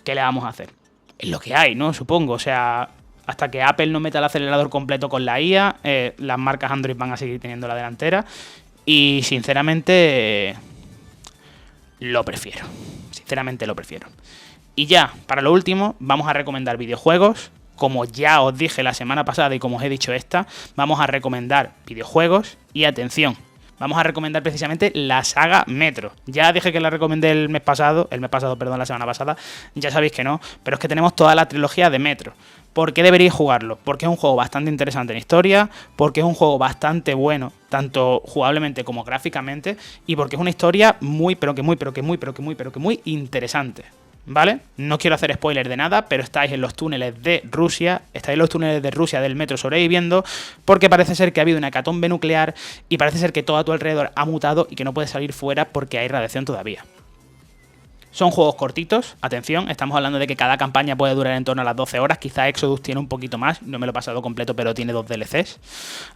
¿qué le vamos a hacer? Es lo que hay, ¿no? Supongo, o sea, hasta que Apple no meta el acelerador completo con la IA, las marcas Android van a seguir teniendo la delantera. Y sinceramente, lo prefiero. Sinceramente lo prefiero. Y ya, para lo último, vamos a recomendar videojuegos. Como ya os dije la semana pasada y como os he dicho esta, vamos a recomendar videojuegos y atención, Vamos a recomendar precisamente la saga Metro. Ya dije que la recomendé la semana pasada, ya sabéis que no, pero es que tenemos toda la trilogía de Metro. ¿Por qué deberíais jugarlo? Porque es un juego bastante interesante en historia, porque es un juego bastante bueno, tanto jugablemente como gráficamente, y porque es una historia muy interesante. ¿Vale? No quiero hacer spoiler de nada, pero estáis en los túneles de Rusia del metro sobreviviendo, porque parece ser que ha habido una hecatombe nuclear y parece ser que todo a tu alrededor ha mutado y que no puedes salir fuera porque hay radiación todavía. Son juegos cortitos, atención, estamos hablando de que cada campaña puede durar en torno a las 12 horas, quizá Exodus tiene un poquito más, no me lo he pasado completo, pero tiene 2 DLCs.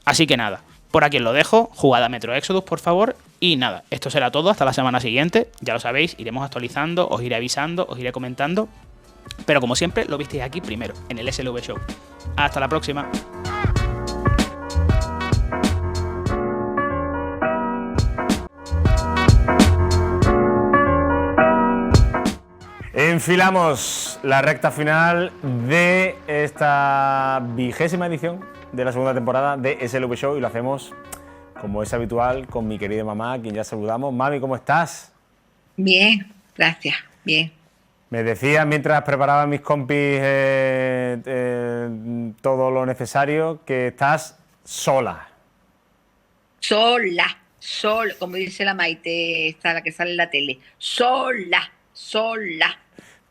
Así que nada, por aquí os lo dejo, jugad a Metro Exodus, por favor, y nada, esto será todo hasta la semana siguiente, ya lo sabéis, iremos actualizando, os iré avisando, os iré comentando, pero como siempre, lo visteis aquí primero, en el SLV Show. Hasta la próxima. Enfilamos la recta final de esta 20ª edición de la segunda temporada de SLV Show y lo hacemos, como es habitual, con mi querida mamá, a quien ya saludamos. Mami, ¿cómo estás? Bien, gracias, bien. Me decías mientras preparaba a mis compis todo lo necesario que estás sola. Sola, como dice la Maite, esta la que sale en la tele. Sola.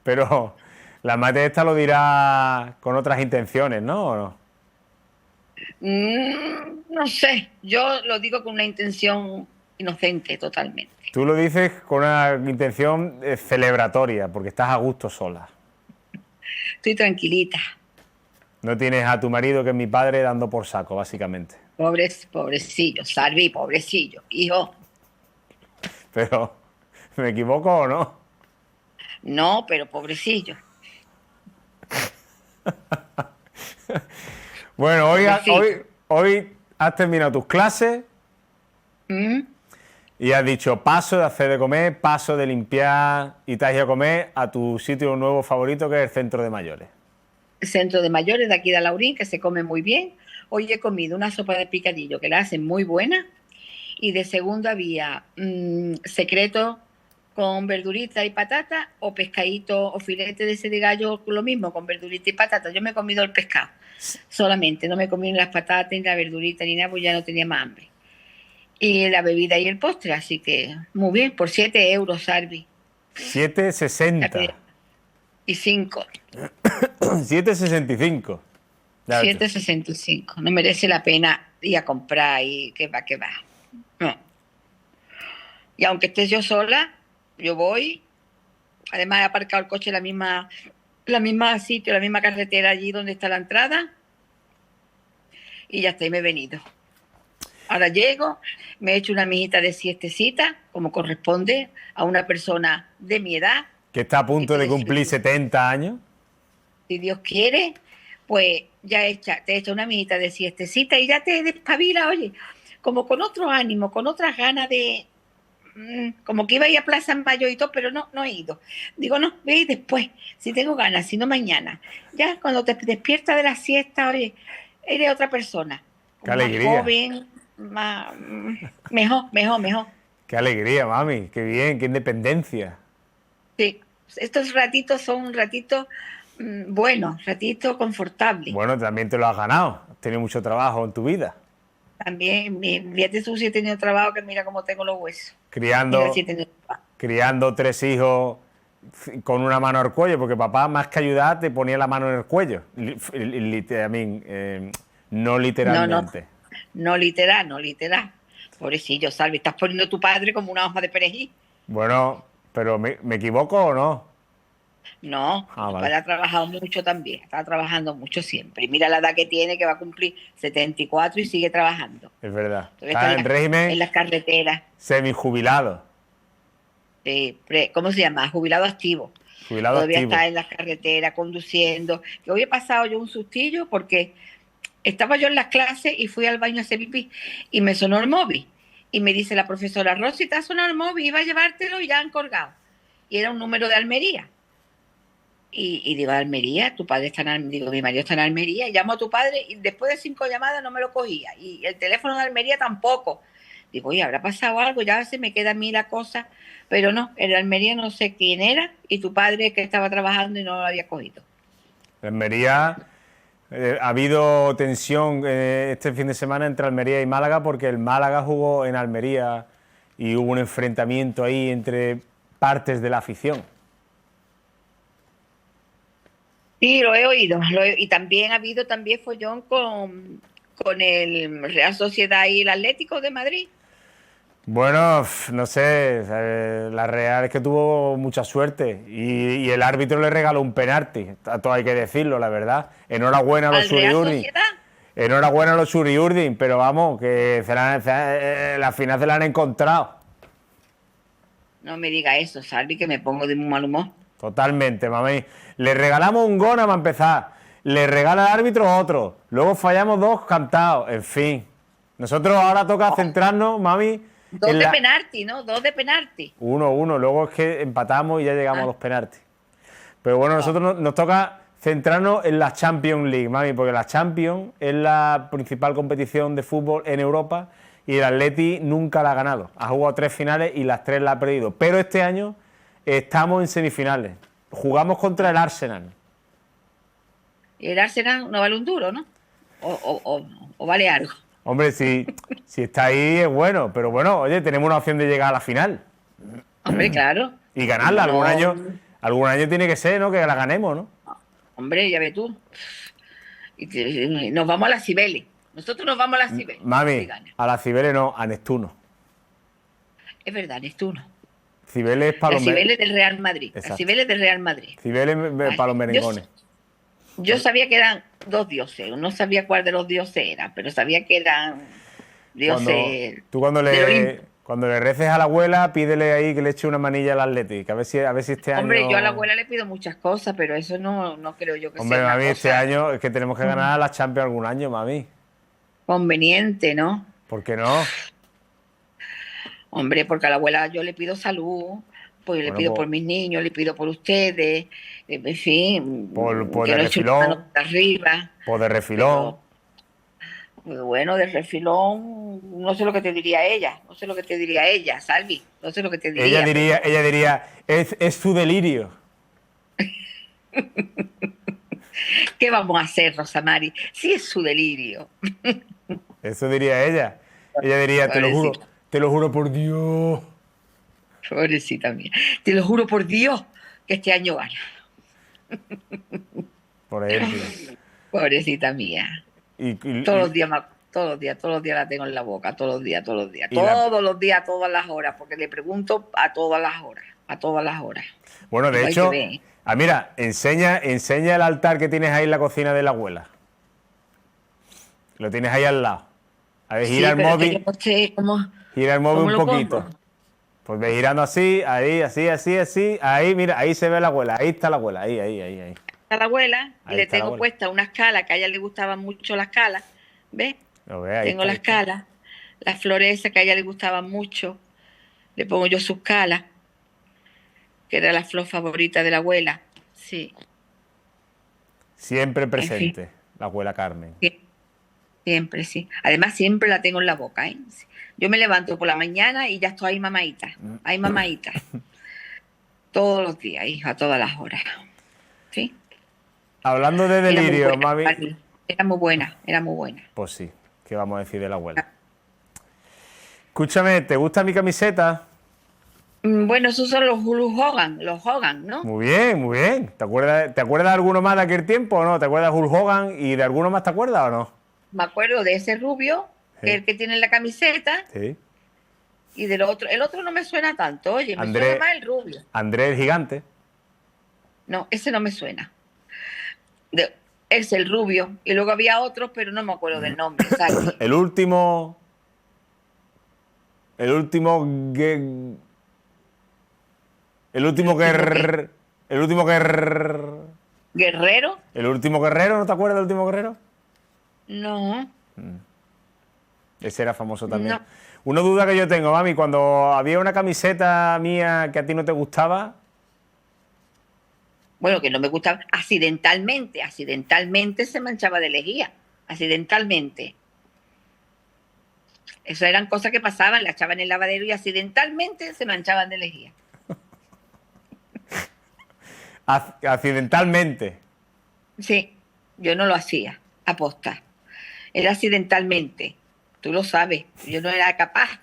Pero la Maite esta lo dirá con otras intenciones, ¿no? ¿O no? No sé, yo lo digo con una intención inocente totalmente. Tú lo dices con una intención celebratoria, porque estás a gusto sola. Estoy tranquilita. No tienes a tu marido, que es mi padre, dando por saco, básicamente. Pobrecillo, Salvi, pobrecillo, hijo. Pero, ¿me equivoco o no? No, pero pobrecillo. Bueno, hoy has terminado tus clases y has dicho paso de hacer de comer, paso de limpiar y te has ido a comer a tu sitio nuevo favorito, que es el Centro de Mayores. El Centro de Mayores de aquí de Alaurín, que se come muy bien. Hoy he comido una sopa de picadillo que la hacen muy buena y de segundo había secreto con verdurita y patata, o pescadito o filete de ese de gallo, lo mismo, con verdurita y patata. Yo me he comido el pescado solamente, no me he comido ni las patatas, ni la verdurita, ni nada, pues ya no tenía más hambre. Y la bebida y el postre, así que muy bien, por 7 euros, Salvi. 7,60. Y 5. 7,65. 7,65. No merece la pena ir a comprar y que va. No. Y aunque esté yo sola, yo voy. Además he aparcado el coche en la misma sitio, la misma carretera allí donde está la entrada. Y ya está, y me he venido. Ahora llego, me he hecho una mijita de siestecita, como corresponde a una persona de mi edad. Que está a punto de cumplir 70 años. Si Dios quiere, pues ya te he hecho una mijita de siestecita y ya te despabila, oye, como con otro ánimo, con otras ganas de... como que iba a ir a Plaza Mayor y todo, pero no he ido. Digo, no, voy a ir después, si tengo ganas, si no mañana. Ya cuando te despiertas de la siesta, oye, eres otra persona. Qué alegría. Más joven, mejor. Qué alegría, mami, qué bien, qué independencia. Sí, estos ratitos son ratitos buenos, ratitos confortables. Bueno, también te lo has ganado, has tenido mucho trabajo en tu vida. También, fíjate tú si he tenido trabajo, que mira cómo tengo los huesos. Criando 3 hijos con una mano al cuello, porque papá, más que ayudar, te ponía la mano en el cuello. No literalmente. No literal. Pobrecillo, Salvi, estás poniendo a tu padre como una hoja de perejil. Bueno, pero ¿me equivoco o no? No, mi padre ha trabajado mucho también, está trabajando mucho siempre. Y mira la edad que tiene, que va a cumplir 74 y sigue trabajando. Es verdad. Está en régimen. En las carreteras. Semijubilado. ¿Cómo se llama? Jubilado activo. Todavía está en las carreteras conduciendo. Que hoy he pasado yo un sustillo porque estaba yo en las clases y fui al baño a hacer pipí y me sonó el móvil. Y me dice la profesora, Rosy, te ha sonado el móvil, iba a llevártelo y ya han colgado. Y era un número de Almería. Y digo, Almería, tu padre está en Almería. Digo, mi marido está en Almería. Y llamo a tu padre y después de 5 llamadas no me lo cogía. Y el teléfono de Almería tampoco. Digo, oye, ¿habrá pasado algo? Ya se me queda a mí la cosa. Pero no, el de Almería no sé quién era y tu padre que estaba trabajando y no lo había cogido. En Almería ha habido tensión este fin de semana entre Almería y Málaga porque el Málaga jugó en Almería y hubo un enfrentamiento ahí entre partes de la afición. Sí, lo he oído. Y también ha habido también follón con el Real Sociedad y el Atlético de Madrid. Bueno, no sé, la Real es que tuvo mucha suerte y el árbitro le regaló un penalti, a todo hay que decirlo, la verdad. Enhorabuena a los ¿Al Real Uriurdin. Sociedad? Enhorabuena a los Uriurdin, pero vamos, que la final se la han encontrado. No me diga eso, Salvi, que me pongo de muy mal humor. Totalmente, mami. Le regalamos un gol a empezar, le regala el árbitro otro, luego fallamos dos cantados, en fin. Nosotros ahora toca centrarnos, mami. Dos de penalti, ¿no? Dos de penalti. Uno, luego es que empatamos y ya llegamos a los penaltis. Pero bueno, nosotros nos toca centrarnos en la Champions League, mami, porque la Champions es la principal competición de fútbol en Europa y el Atleti nunca la ha ganado. Ha jugado 3 finales y las 3 la ha perdido. Pero este año estamos en semifinales. Jugamos contra el Arsenal. Y el Arsenal no vale un duro, ¿no? O vale algo. Hombre, si está ahí es bueno, pero bueno, oye, tenemos una opción de llegar a la final. Hombre, claro. Y ganarla, algún año tiene que ser, ¿no? Que la ganemos, ¿no? Hombre, ya ves tú. Y nos vamos a la Cibeles. Nosotros nos vamos a la Cibeles. Mami, a la Cibeles no, a Neptuno. Es verdad, Neptuno. Cibeles para los Cibeles del Real Madrid. Exacto. Las Cibeles del Real Madrid. Cibeles para los merengones. Yo sabía que eran 2 dioses, no sabía cuál de los dioses era, pero sabía que eran dioses. Tú cuando le reces a la abuela, pídele ahí que le eche una manilla al Atlético, a ver si este año. Hombre, yo a la abuela le pido muchas cosas, pero eso no creo yo que sea. Hombre, mami, este año es que tenemos que ganar a la Champions algún año, mami. Conveniente, ¿no? ¿Por qué no? Hombre, porque a la abuela yo le pido salud, pues le pido por mis niños, le pido por ustedes, en fin, por que de no refilón, arriba. Por de refilón. Pero, bueno, de refilón, no sé lo que te diría ella, Salvi, no sé lo que te diría. Ella diría, es su delirio. ¿Qué vamos a hacer, Rosamari? Si es su delirio. Eso diría ella. Ella diría, te lo juro por Dios. Pobrecita mía. Te lo juro por Dios que este año gana. Por ejemplo. Pobrecita mía. Todos los días la tengo en la boca, todos los días. Todos los días, a todas las horas, porque le pregunto a todas las horas. Bueno, de hecho, mira, enseña el altar que tienes ahí en la cocina de la abuela. Lo tienes ahí al lado. A ver, gira el móvil. Gira el móvil un poquito. Pongo? Pues ve girando así, ahí, así. Ahí, mira, ahí se ve la abuela. Ahí está la abuela, ahí. Está la abuela y le tengo puesta unas calas, que a ella le gustaban mucho las calas. ¿Ves? Tengo las calas, las flores esas que a ella le gustaban mucho. Le pongo yo sus calas, que era la flor favorita de la abuela. Sí. Siempre presente, en fin. La abuela Carmen. Sí. Siempre, sí. Además, siempre la tengo en la boca, ¿eh? Yo me levanto por la mañana y ya estoy ahí mamadita. Todos los días, hija, a todas las horas. ¿Sí? Hablando de delirio, mami. Era muy buena. Pues sí, ¿qué vamos a decir de la abuela? Escúchame, ¿te gusta mi camiseta? Bueno, esos son los Hogan, ¿no? Muy bien. ¿Te acuerdas de alguno más de aquel tiempo o no? ¿Te acuerdas de Hulk Hogan y de alguno más te acuerdas o no? Me acuerdo de ese rubio, que es el que tiene la camiseta. Sí. Y del otro. El otro no me suena tanto, oye, me suena más el rubio. Andrés el Gigante. No, ese no me suena. Es el rubio. Y luego había otros, pero no me acuerdo del nombre. ¿Sabes? El último guerrero. ¿Guerrero? ¿El último guerrero? ¿No te acuerdas del último guerrero? No. Ese era famoso también. No. Una duda que yo tengo, mami, cuando había una camiseta mía que a ti no te gustaba. Bueno, que no me gustaba. Accidentalmente se manchaba de lejía. Accidentalmente. Eso eran cosas que pasaban, la echaban en el lavadero y accidentalmente se manchaban de lejía. Accidentalmente. Sí, yo no lo hacía, aposta. Era accidentalmente. Tú lo sabes, yo no era capaz,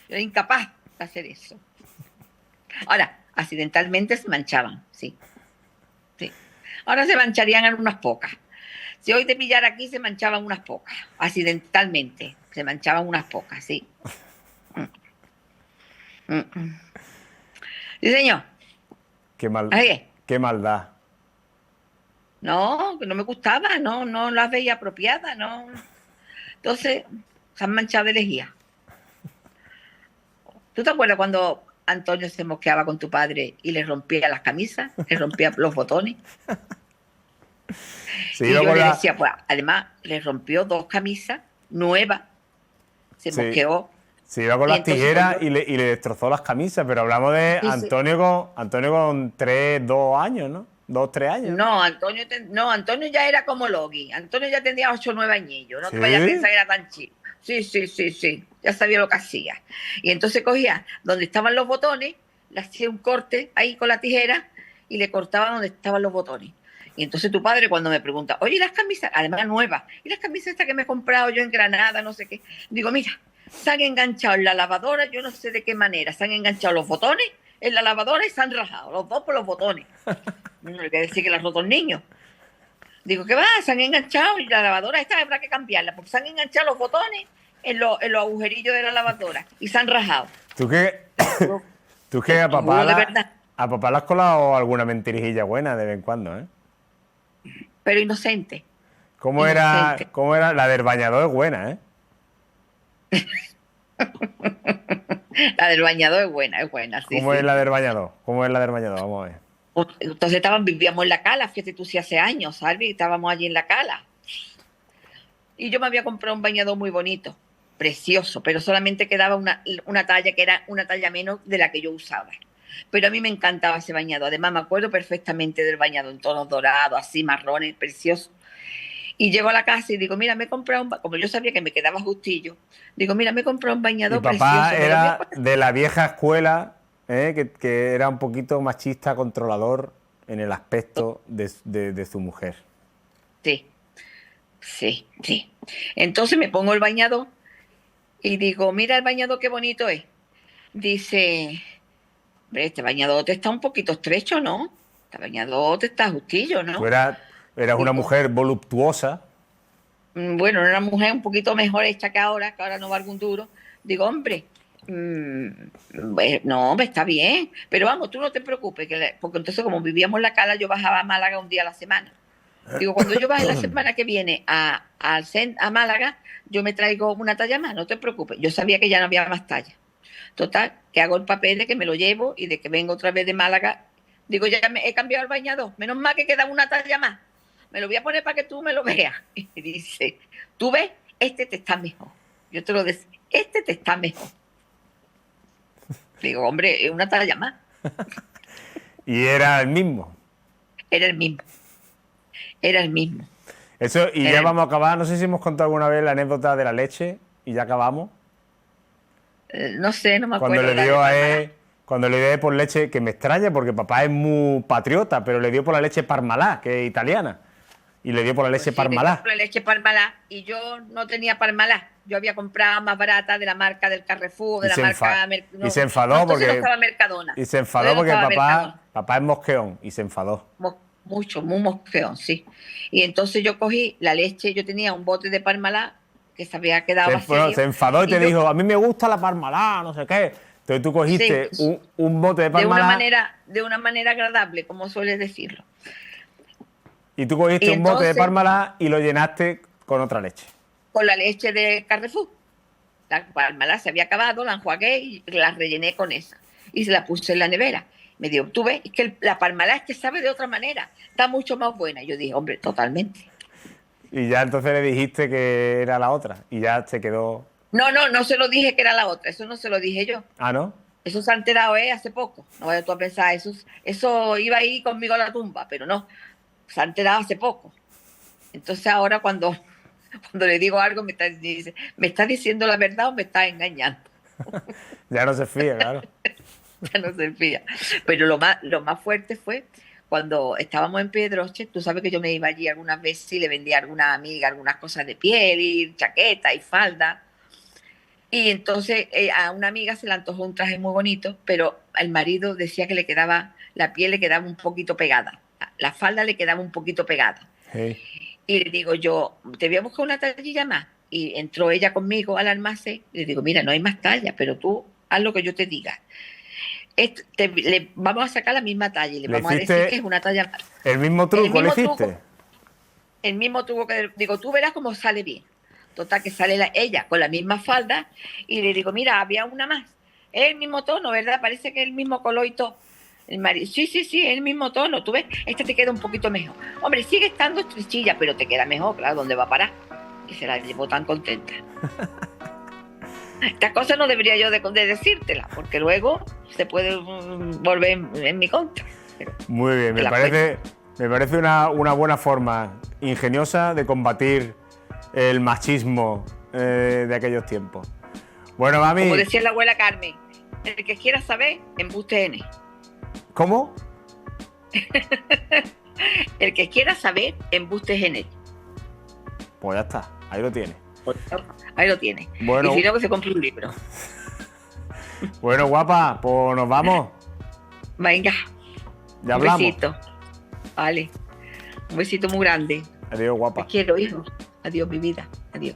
yo era incapaz de hacer eso. Ahora, accidentalmente se manchaban, sí. Sí. Ahora se mancharían en unas pocas. Si hoy te pillara aquí, se manchaban unas pocas. Accidentalmente, se manchaban unas pocas, sí. Sí, señor. Ahí. Qué maldad. No, que no me gustaba, no las veía apropiadas, no. Entonces, se han manchado de lejía. ¿Tú te acuerdas cuando Antonio se mosqueaba con tu padre y le rompía las camisas, le rompía los botones? Sí, y yo le decía, pues además le rompió 2 camisas nuevas, se mosqueó. Se iba con las tijeras y le destrozó las camisas, pero hablamos de Antonio con 2 años, ¿no? 2, 3 años. No, Antonio ya era como Logi. Antonio ya tenía 8 o 9 añillos. No te vayas a pensar que era tan chico. Sí. Ya sabía lo que hacía. Y entonces cogía donde estaban los botones, le hacía un corte ahí con la tijera y le cortaba donde estaban los botones. Y entonces tu padre cuando me pregunta, oye, las camisas, además nuevas, y las camisas estas que me he comprado yo en Granada, no sé qué. Digo, mira, se han enganchado en la lavadora, yo no sé de qué manera, se han enganchado los botones en la lavadora y se han rajado, los dos por los botones. No hay que decir que las roto el niño. Digo, ¿qué va? Se han enganchado y la lavadora esta habrá que cambiarla, porque se han enganchado los botones en los agujerillos de la lavadora y se han rajado. ¿Tú qué a papá le has colado alguna mentirijilla buena de vez en cuando, eh? Pero inocente. ¿Cómo era la del bañador? Es buena, ¿eh? La del bañador es buena, sí. ¿Cómo es la del bañador? Vamos a ver. Entonces vivíamos en la cala, fíjate tú si hace años, ¿sabes? Estábamos allí en la cala. Y yo me había comprado un bañador muy bonito, precioso, pero solamente quedaba una talla que era una talla menos de la que yo usaba. Pero a mí me encantaba ese bañador. Además, me acuerdo perfectamente del bañador en tonos dorados, así, marrones, precioso. Y llego a la casa y digo, mira, me he comprado como yo sabía que me quedaba justillo, digo, mira, me he comprado un bañador precioso. Mi papá era de la vieja escuela, que era un poquito machista, controlador en el aspecto de su mujer. Sí. Entonces me pongo el bañador y digo, mira el bañador qué bonito es. Dice, este bañador te está un poquito estrecho, ¿no? Este bañador te está justillo, ¿no? Tú eras una mujer voluptuosa. Bueno, era una mujer un poquito mejor hecha que ahora no valgo un duro. Digo, hombre, no, está bien. Pero vamos, tú no te preocupes, porque entonces como vivíamos en la cala, yo bajaba a Málaga un día a la semana. Digo, cuando yo baje la semana que viene a Málaga, yo me traigo una talla más, no te preocupes. Yo sabía que ya no había más talla. Total, que hago el papel de que me lo llevo y de que vengo otra vez de Málaga. Digo, ya me he cambiado el bañador. Menos mal que queda una talla más. Me lo voy a poner para que tú me lo veas. Y dice, ¿tú ves? Este te está mejor. Yo te lo decía, este te está mejor. Digo, hombre, es una talla más. ¿Y era el mismo? Era el mismo. Eso, y ya vamos a acabar. No sé si hemos contado alguna vez la anécdota de la leche y ya acabamos. No sé, no me acuerdo. Cuando le dio por leche, que me extraña porque papá es muy patriota, pero le dio por la leche Parmalat, que es italiana. Y le dio por la leche Parmalat. Le dio por la leche Parmalat y yo no tenía Parmalat. Yo había comprado más barata de la marca del Carrefour, de la marca... Y se enfadó porque... No estaba Mercadona. Y se enfadó porque papá es mosqueón y se enfadó. Muy mosqueón, sí. Y entonces yo cogí la leche, yo tenía un bote de Parmalat que se había quedado vacío. Se enfadó y te dijo, a mí me gusta la Parmalat, no sé qué. Entonces tú cogiste un bote de Parmalat... De una manera agradable, como sueles decirlo. Y tú cogiste un bote de Parmalat y lo llenaste con otra leche. Con la leche de Carrefour. La Parmalat se había acabado, la enjuagué y la rellené con esa. Y se la puse en la nevera. Me dijo, tú ves, es que la Parmalat es que sabe de otra manera. Está mucho más buena. Y yo dije, hombre, totalmente. Y ya entonces le dijiste que era la otra. Y ya se quedó... No se lo dije que era la otra. Eso no se lo dije yo. ¿Ah, no? Eso se ha enterado hace poco. No vayas tú a pensar, eso iba ahí conmigo a la tumba, pero no. Se ha enterado hace poco. Entonces ahora cuando Cuando le digo algo dice, ¿me está diciendo la verdad o me está engañando? Ya no se fía, claro. Ya no se fía. Pero lo más fuerte fue cuando estábamos en Pedroche. Tú sabes que yo me iba allí algunas veces y le vendía a alguna amiga algunas cosas de piel y chaqueta y falda. Y entonces a una amiga se le antojó un traje muy bonito, pero el marido decía que la piel le quedaba un poquito pegada, la falda le quedaba un poquito pegada. Sí. Y le digo yo, te voy a buscar una tallilla más. Y entró ella conmigo al almacén y le digo, mira, no hay más tallas, pero tú haz lo que yo te diga. Le vamos a sacar la misma talla y le vamos a decir que es una talla más. ¿El mismo truco le hiciste? El mismo truco que digo, tú verás cómo sale bien. Total, que sale ella con la misma falda y le digo, mira, había una más. Es el mismo tono, ¿verdad? Parece que es el mismo color y todo. El marido, sí, es el mismo tono. Tú ves, esta te queda un poquito mejor. Hombre, sigue estando estrechilla, pero te queda mejor, claro, ¿dónde va a parar? Y se la llevó tan contenta. Estas cosas no debería yo de decírtela, porque luego se puede volver en mi contra. Muy bien, me parece una buena forma ingeniosa de combatir el machismo de aquellos tiempos. Bueno, mami. Como decía la abuela Carmen, el que quiera saber, embuste en él. ¿Cómo? El que quiera saber, embuste en él. Pues ya está, ahí lo tiene. Ahí lo tiene. Bueno, y si no, que se compre un libro. Bueno, guapa, pues nos vamos. Venga. Ya hablamos. Un besito. Vale. Un besito muy grande. Adiós, guapa. Te quiero, hijo. Adiós, mi vida. Adiós.